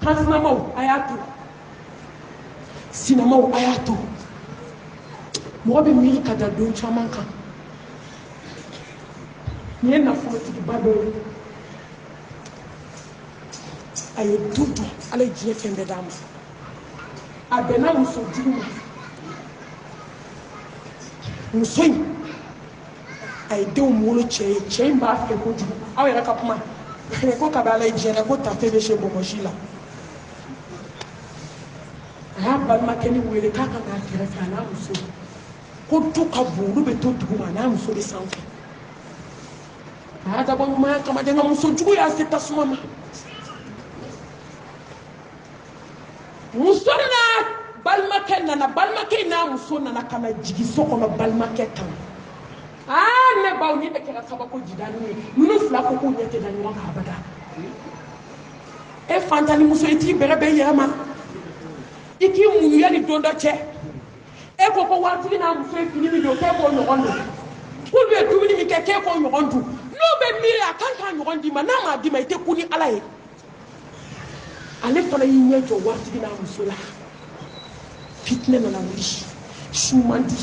kansinamaw a y'a to sinamaw a y'a to mɔgɔ bɛ miiri ka da don caman kan nin ye nafolotigiba dɔ ye a ye du dun ala ye diɲɛ fɛn bɛɛ d'a ma a bɛnna muso jugu ma muso in a ye denw wolo cɛ ye cɛ in b'a fɛ kojugu aw yɛrɛ ka kuma ko kabi ala ye diɲɛ ko tafe bɛ se bɔgɔsi la a y'a balimakɛ ni wele k'a ka n'a kɛrɛfɛ a n'a muso ko du ka bon olu bɛ to dugu ma a n'a muso de sanfɛ a y'a dabɔ ɲumanya kama de nka muso jugu y'a se tasuma ma muso n'a balimakɛ nana balimakɛ n'a muso nana ka na jigin so kɔnɔ balimakɛ kama ne baw ni e kɛra kabako jidani ye ninnu fila ko k'u ɲɛ tɛ da ɲɔgɔn kan abada e fantan ni muso i t'i bɛrɛ bɛn yɛrɛ ma i k'i muɲu yanni don dɔ cɛ e ko ko waritigi n'a muso ye fini min don k'e k'o ɲɔgɔn don k'olu ye dumuni min kɛ k'e k'o ɲɔgɔn dun n'o bɛ miiri a kan k'a ɲɔgɔn d'i ma n'a m'a d'i ma i tɛ ku ni ala ye ale fana y'i ɲɛ jɔ waritigi n'a muso la fitinɛ nana wuli su man di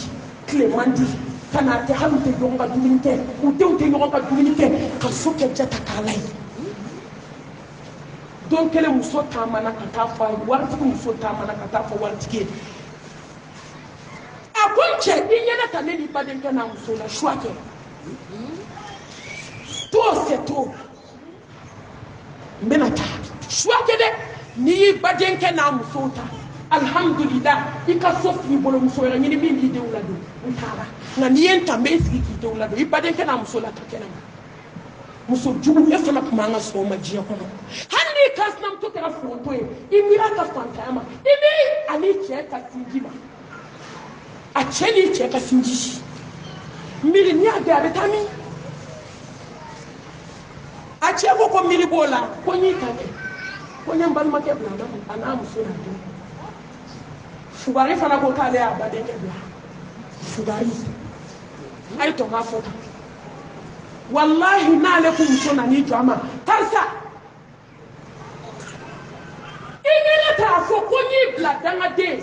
tile man di kana te halu te ɲɔgɔn ka dumuni kɛ u denw tɛ ɲɔgɔn ka dumuni kɛ ka so kɛ jata k'a la ye don kelen muso taamana ka taa fɔ waritigi muso taamana ka taa fɔ waritigi ye a ko n cɛ i ɲɛna ka ne ni badenkɛ n'a muso la choix kɛ trop c'est trop n bɛna taa choix kɛ dɛ n'i y'i badenkɛ n'a muso ta alhamdulillah i ka so fili bolo muso wɛrɛ ɲini min b'i denw ladon n taara nka n'i ye n ta n bɛ n sigi k'i denw ladon i badenkɛ n'a muso la ta kɛnɛma muso jugu e fana tun b'an ka sɔn o ma diɲɛ kɔnɔ hali n'i ka sinamuso kɛra foronto ye i miiri a ka fantanya ma i miiri ani cɛ ka sinji ma a cɛ ni cɛ ka sinji miiri n'i y'a bɛɛ a bɛ taa min a cɛ ko ko miiri b'o la ko n y'i ta kɛ ko n ye n balimakɛ bila a n'a muso n'a denw fugari fana ko k'ale y'a badenkɛ bila fugari a ye tɔ k'a fɔ tan wallahi n'ale ko muso nan'i jɔ a ma karisa i ɲɛna k'a fɔ ko n y'i bila dangaden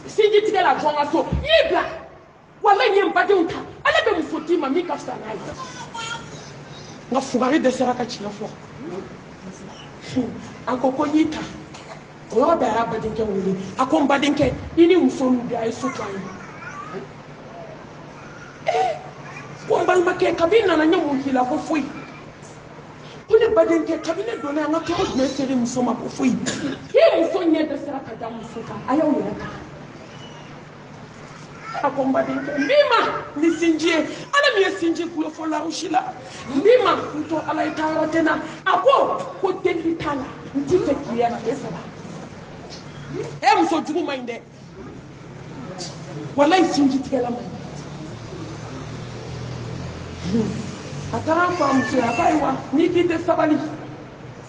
sinji tigɛ la jɔn ka so n y'i bila wallahi n ye n badenw ta ale bɛ muso d'i ma min ka fisa n'a ye nka fugari dɛsɛra ka tiɲɛ fɔ an ko n y'i ta o yɔrɔ bɛɛ a y'a badenkɛ wele a ko n badenkɛ i ni muso min bɛ a ye so to a ye ko n balimakɛ kabi nana n ye mun k'i la ko foyi ko ne badenkɛ kabi ne donna an ka tɔgɔ jumɛn seri muso ma ko foyi i muso ɲɛ dɛsɛra ka da muso kan a y'aw yɛrɛ ta a ko n badenkɛ n b'i ma ni sinji ye ala min ye sinji kulo fɔ larusi la n b'i ma n to ala ye taa yɔrɔ tɛ n na a ko deli t'a la n t'i fɛ k'i yɛrɛ e saba muso jugu man ɲi dɛ walayi sinji tigɛla man ɲi a taara fɔ a muso ye a ko ayiwa n'i k'i tɛ sabali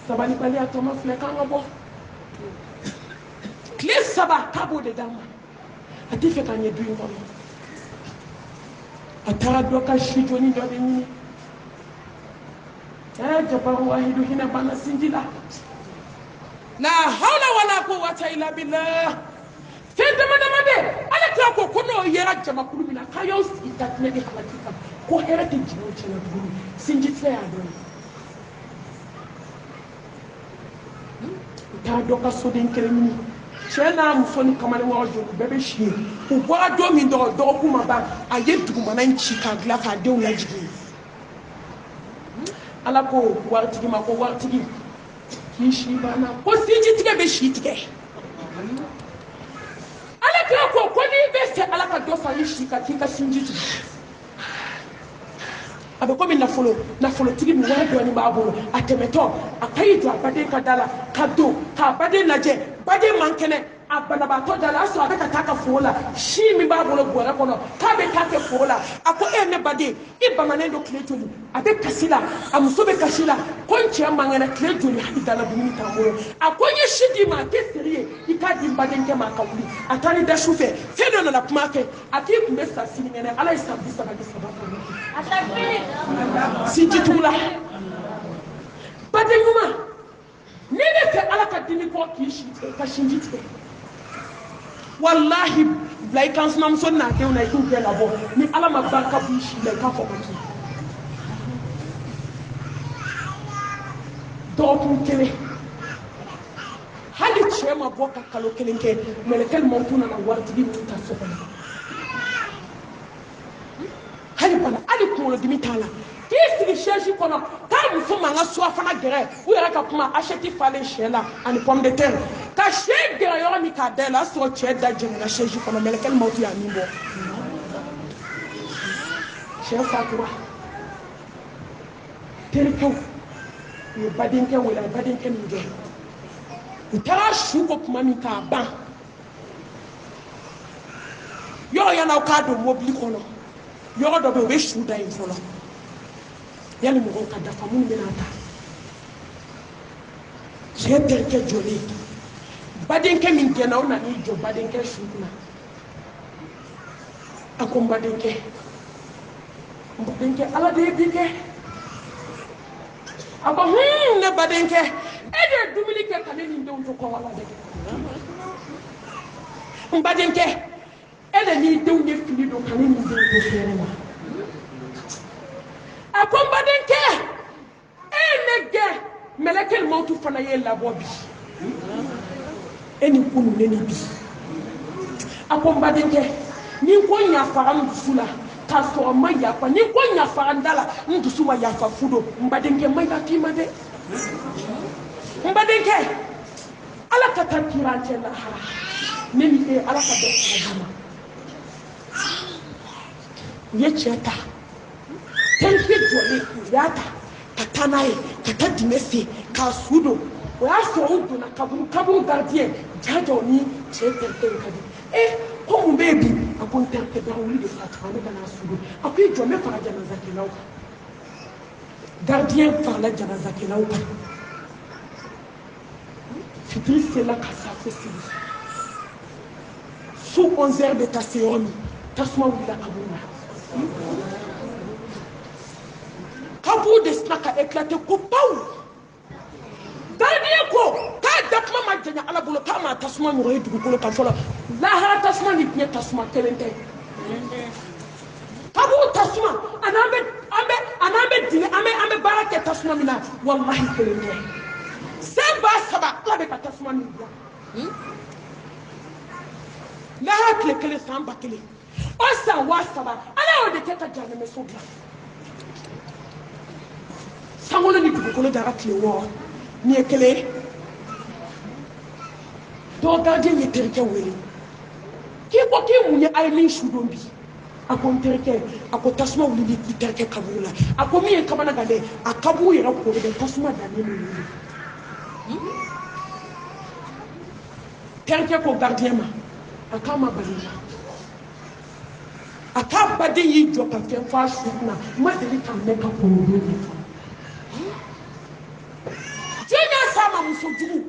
sabalibaliya tɔma filɛ k'an ka bɔ tile 3 k'a b'o de d'a ma a t'i fɛ k'an ye du in kɔnɔ a taara dɔ ka si jɔni dɔ de ɲini jabaru wahidu hinɛ banna sinji la la hawla wala quwwata illa billah fɛn dama dama bɛ ala tila ko n'o yera jamakulu min na k'a y'aw sigi ka tɛnɛ di halaki kan ko hɛrɛ tɛ jigin o cɛ la tuguni sinji tigɛ y'a dɔn u taara dɔ ka soden kelen ɲini cɛ n'a muso ni kamalenkɔrɔ jɔ u bɛɛ bɛ si yen u bɔra don min dɔgɔkun ma ban a ye dugumana in ci k'a dilan k'a denw lajigin ala ko waritigi ma ko waritigi k'i si banna ko sinji tigɛ bɛ si tigɛ ala kira ko n'i bɛ fɛ ala ka dɔ fara i si kan k'i ka sinji tigɛ a bɛ komi nafolotigi min wari dɔɔni b'a bolo a tɛmɛtɔ a ka y'i jɔ a baden ka da la ka don k'a baden lajɛ baden man kɛnɛ a banabaatɔ da la a sɔrɔ a bɛ ka taa ka foro la si min b'a bolo bɔrɛ kɔnɔ k'a bɛ taa kɛ foro la a ko ne baden i bamanen don tile joli a bɛ kasi la a muso bɛ kasi la ko n cɛ man kɛnɛ tile joli hali dala dumuni t'an bolo a ko n ye si d'i ma a tɛ seri ye i k'a di n badenkɛ ma a ka wuli a taara i da su fɛ fɛn dɔ nana kuma fɛ a k'i kun bɛ sa sini kɛnɛ ala ye san 37 kɔnɔ sinji tugula baden ɲuman n'i bɛ fɛ ala ka dimi kɔ k'i si tigɛ ka sinji tigɛ wallahi bila i kan sinamuso n'a denw na i k'u bɛɛ labɔ ni ala ma barika b'i si la i k'a fɔ ko k'i dɔgɔkun kelen hali cɛ ma bɔ ka kalo kelen kɛ mɛlɛkɛ mɔntu nana waritigi min ta so kɔnɔ hali bana hali kunkolodimi t'a la k'i sigi sɛsi kɔnɔ k'a muso mankan surafana gɛrɛ u yɛrɛ ka kuma acheti falen sɛ la ani pomme de terre ka sɛ gɛrɛ yɔrɔ min k'a da yɛlɛ a sɔrɔ cɛ da jɛngɛnna sɛsi kɔnɔ mɛlɛkɛ mɔntu y'a min bɔ cɛ fatura terikɛw u ye badenkɛ wele a ye badenkɛ min gɛn u taara su ko kuma min k'a ban yɔrɔ yann'aw k'a don mobili kɔnɔ yɔrɔ dɔ bɛ yen u bɛ su da yen fɔlɔ yanni mɔgɔw ka dafa minnu bɛna ta cɛ terikɛ jɔlen badenkɛ min gɛnna o nan'i jɔ badenkɛ su kunna a ko n badenkɛ ala de ye bi kɛ a ko ne badenkɛ e de ye dumuni kɛ ka ne ni n denw to kɔngɔ la dɛ n badenkɛ e de n'i denw ye fili don ka ne ni n denw to fɛrɛ la Akombadenke enege melekel mautu fana ye labo bi eni kunu neni bi akombadenke ni ko nya faram fula ka so ma ya pa ni ko nya farandala ndusu ma ya fa fudo mbadenke mai ba ti made mbadenke ala ka tankirante la ha neni e ala ka do adama ye cheta tenke jole yata katanaye katadimesi ka sudo wa so udu na kaburu gardien jajo ni chete kadi ko mbebi akon terke da wuli de fatane bana sudo api jome fara janaza kilaw gardien fara janaza kilaw fitri c'est la kasa festival sous 11 heures de tasséoni tasma wula kabura kabu de snaka éclaté ko paw dani ko ka dakma ma janya ala bulo kama tasma mi roy dugu ko ka fola la ha tasma ni ne tasma kelente kabu tasma anambe dile ambe barake tasma mina wallahi kelente samba saba la be tasma ni la ha kele samba kele o sa wa saba ala o de keta jana me so sangolo ni dugukolo dara tile wo ni ekele do gardien ni terke wele ki ko ki munye ay min shudombi akon terke tasma wuli ni terke kabula akomi en kamana gade akabu yera ko de tasma da ni ni terke ko gardien ma akama balila akaba de yi joka fen fa shuna ma de kan me ka ko ni Jonya sama musojugu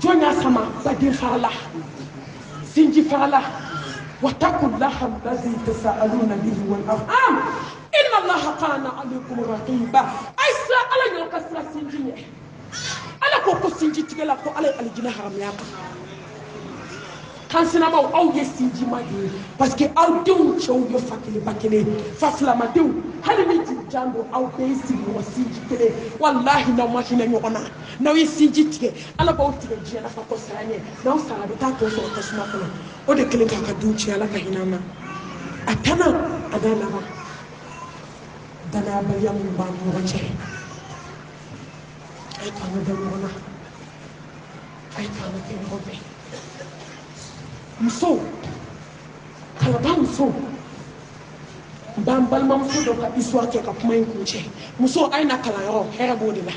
Jonya sama badin farala sinji farala wattaqullaha allazi tasaaluna bihi wal arham inna allaha kana alaykum raqiba aisa ala nyoka sra sinji ne ala ko sinji tigala ko ala aljina haram yaka kansina ma aw ye sinji ma de parce que aw dew chew yo fakile bakile fafla ma dew hali mi jambo aw be sinji wa sinji tele wallahi na machine nyo ona na ye sinji tige ala ba utige jena fa ko sanye na usala be ta to so tasma ko o de kelen ka dunci ala ka hinama atana adala ba dana ba yam ba mo wace ay ka na da ona ay ka na ke hobe muso kala ba muso bambal ma muso do ka histoire ke ka kuma kunche muso ay na kala yo here bo de la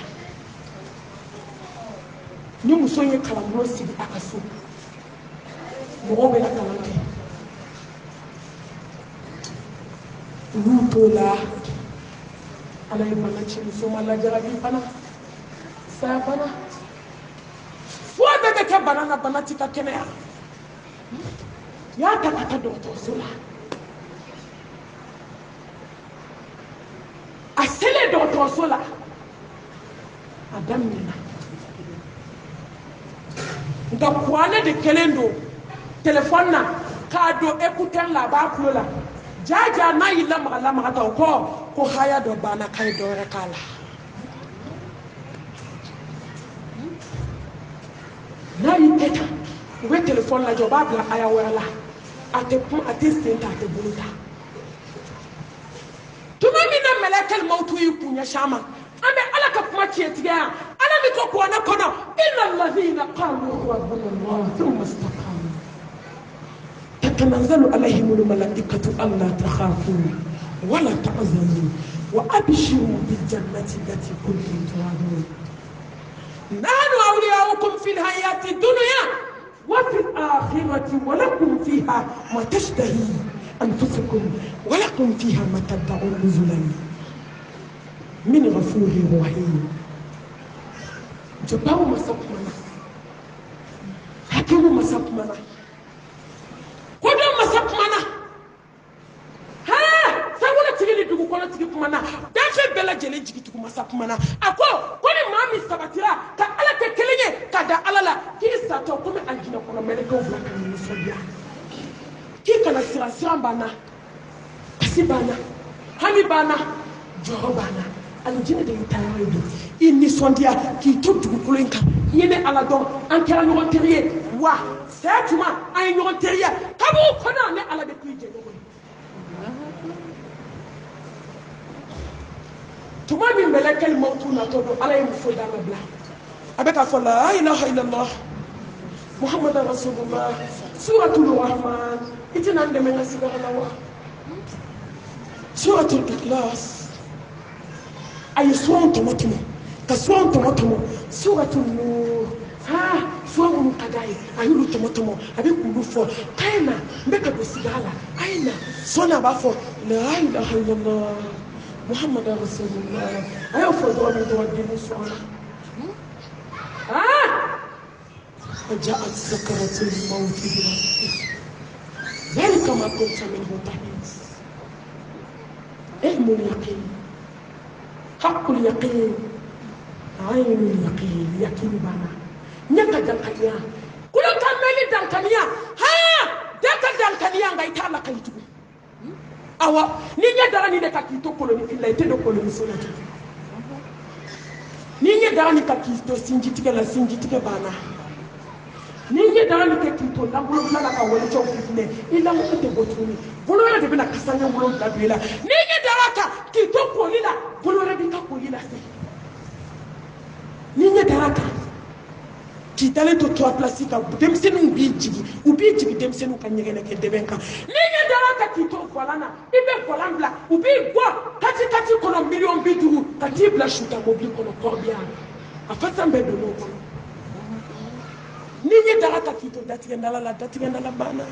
ni muso ye kala mo sidi akaso mo be la kala ke rutola ala yi bana ci muso mala jarabi bana sa bana fo be ke bana na bana ti ka kene ya ta docteur sola asele docteur sola adam nina da kwana de kelendo téléphone na ka do écouteur la ba kulola jaja na yilla magala ta ko haya do bana kai do rekala na yi teta we téléphone la jo ba bla aya wala ate senta ate buluta tuma mina malakal mautu yukunya shama ame ala ka kuma tiya ala mi ko na kono illa alladhina qalu rabbuna allah thumma istaqamu tatanazzalu alaihim almalaikatu alla takhafu wala tahzanu wa abshiru bil jannati allati kuntum tu'adun nahnu awliyaukum fil hayati dunya وفي الآخرة ولكم فيها ما تشتهي أنفسكم ولكم فيها ما تدعون نزلا من غفور رحيم جباو مسقمنا حكيم مسقمنا قدام مسقمنا ها سولا تيجي دوغو كولا تيجي كمانا دافع بلا جلي جيجي تيجي مسقمنا أكو كوني مامي سباتيرا كألا تكليني كدا ألا ki sa to comme aljina kono meleko bla kan musoya ki kana sira bana kasi bana hami bana jɔrɔ bana alijinɛ de ye taayɔrɔ ye bi i nisɔndiya k'i to dugukolo in kan i ye ne ala dɔn an kɛra ɲɔgɔn teri ye wa saya tuma an ye ɲɔgɔn teriya kab'o kɔnɔ ne ala bɛ k'i jɛ ɲɔgɔn ye tuma min mɛlɛkɛ mawutu natɔ don ala ye muso d'a ma bila a bɛ ka fɔ la ilaha illallah muhammadu rasulullah suratul rahman i tɛna n dɛmɛ n ka sigara la wa suratul ikhlas a ye suranw tɔmɔ tɔmɔ ka suranw tɔmɔ tɔmɔ suratul nur suran minnu ka d'a ye a y'olu tɔmɔ tɔmɔ a bɛ k'olu fɔ k'a ye na n bɛ ka don sigara la a ye na sɔɔni a b'a fɔ la ilaha illallah muhammadu rasulullah a y'o fɔ dɔrɔn min dɔrɔn den sɔrɔ la وجاءت سكرة الموت بالحق ذلك ما كنت منه تحيز علم اليقين حق اليقين عين اليقين يقين بنا نكا دنكانيا كل كمالي دنكانيا دكا دنكانيا غايتا لا كايتو awa ni nya dara ni de ka kito koloni filla ite do koloni sona to ni nya dara ni ka kito sinji tike la sinji tike bana ni nya dara ni ka kito la bolo la ka wole cho fitne ila mo te botuni bolo re de bina kasanya bolo la duela ni nya dara ka kito kolila bolo re bi ka kolila se ni nya dara ka ki dale to to place ka demsenu bi jigi demsenu ka nyegene ke debenka ni nya dara ka kito kolana ibe kolambla ubi gwa kati kono million biduru kati bla shuta mobile kono korbia afata mbe do no kono ni nya dara ka kito datigenda la bana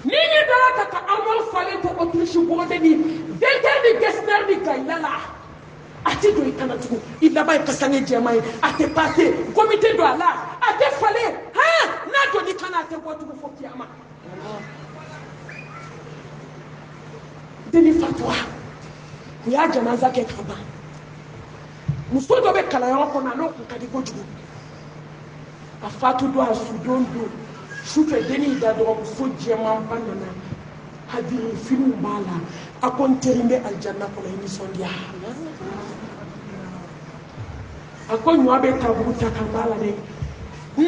ni nya dara ka amal fale to Autriche bode ni delta di gesner di kailala ati do ikana tugu illa bay kasange jemay ate passé comité do ala ate fale na do ni kana ate botu fo kiyama deni fatwa ya janaza ke kaba muso do be kala yo ko na no ko kadi gojugo afatu do asudondo shufe deni da do muso jema banana hadiri filu bala akon terinde aljanna ko lay sondia akon nwa be tabu ta kambala de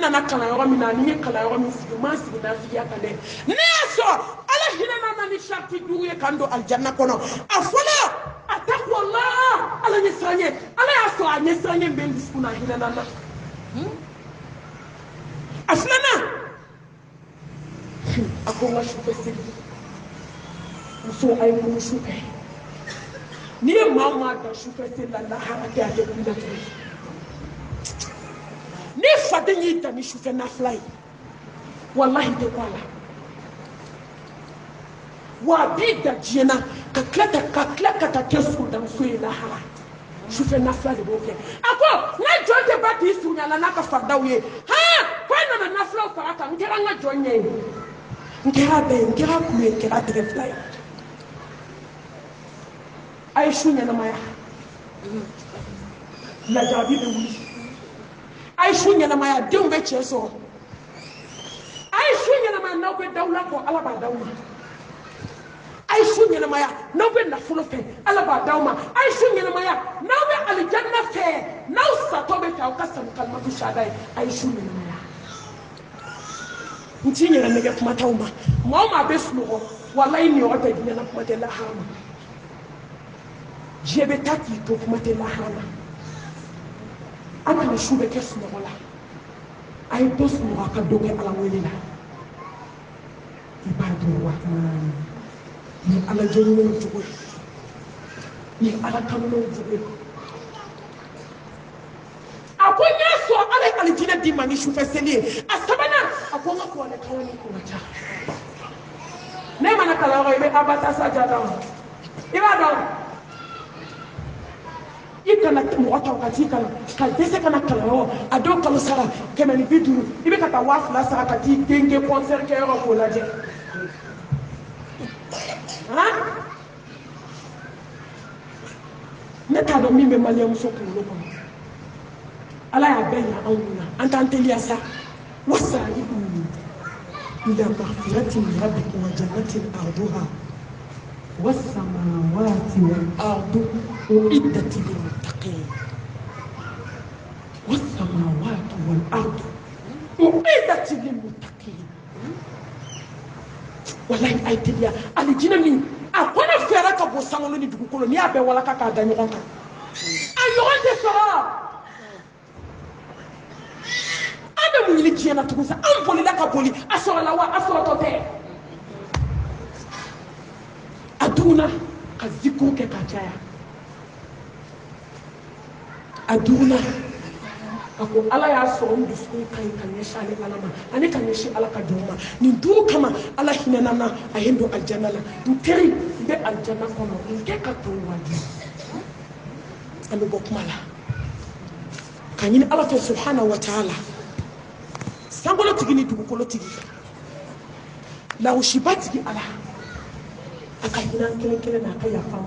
nana kala yo mi na ni kala yo mi fi ma si na fi ya kale ne so ala hinana na ni sharti duye kando aljanna kono afola atakwallah ala ni sanye ala ya so anye sanye ben diskuna hinana na aslana akon wa shufe sidi so ay mu shufe ni mama da shufe sidi la haraka ya de kunda ni fadenyi da ni shufe na fly wallahi de kwala wa bida jena ka klaka ta kesu da so ila hala shufe na fly de boke ako na jonte ba ti sunya la na ka fadawe kwa na fly ka ka ngera nga jonye ngera kuye ngera de fly ay shunya na maya la jabi de wuli ay shunya na maya de umbe cheso ay shunya na maya na be dawla ko ala ba dawma ay shunya na maya na be na fulo fe ala ba dawma ay shunya na maya na be aljanna fe na usato be ta ukasa kalmatu shadai ay shunya na maya ntinya na nege kuma tawma mama be sulo wallahi ni wata dinya na kuma de la hama jebe taki to kuma de la hama akana shube kesu na wala ay dos no aka doge ala welina ibadu rahman ni ala jonno jugo ni ala kamno jugo akonya so ala alijina di mani shufe seli asabana akonga ko ala kawani ko mata ne mana kala ko ibe abata sajada ibadu ikana muwata wakati ka dese kana kala ado kala sara kemeni biduru ibe kata wafla sara kati denge concert ke yo ko laje neta do mimbe maliam so ko lo ko ala ya benya awuna antanteli asa wasaidu ila maghfiratin min rabbika wa jannatin arduha والسماوات والأرض أعدت للمتقين والسماوات والأرض أعدت للمتقين والله أيتيا على جنمي أكون فيرك أبو سامولني دكولو نيا بولا كاكا دانيوكا أيوة تسرا أنا مولي جينا تقول أم بولي لك بولي أسرع لوا أسرع توتي أدونا كذكو ككاجايا أدونا ako ala ya so ndu su kai kan ya shale alama ane kan shi ala ka duma ni du kama ala hinana na ahendo aljanna la nteri be aljanna kono nke ka to wadi anu bokmala kanyin ala fa subhanahu wa ta'ala sangolo tigini dugukolo tigi la ushibati ala akayina kele kele na akaya fam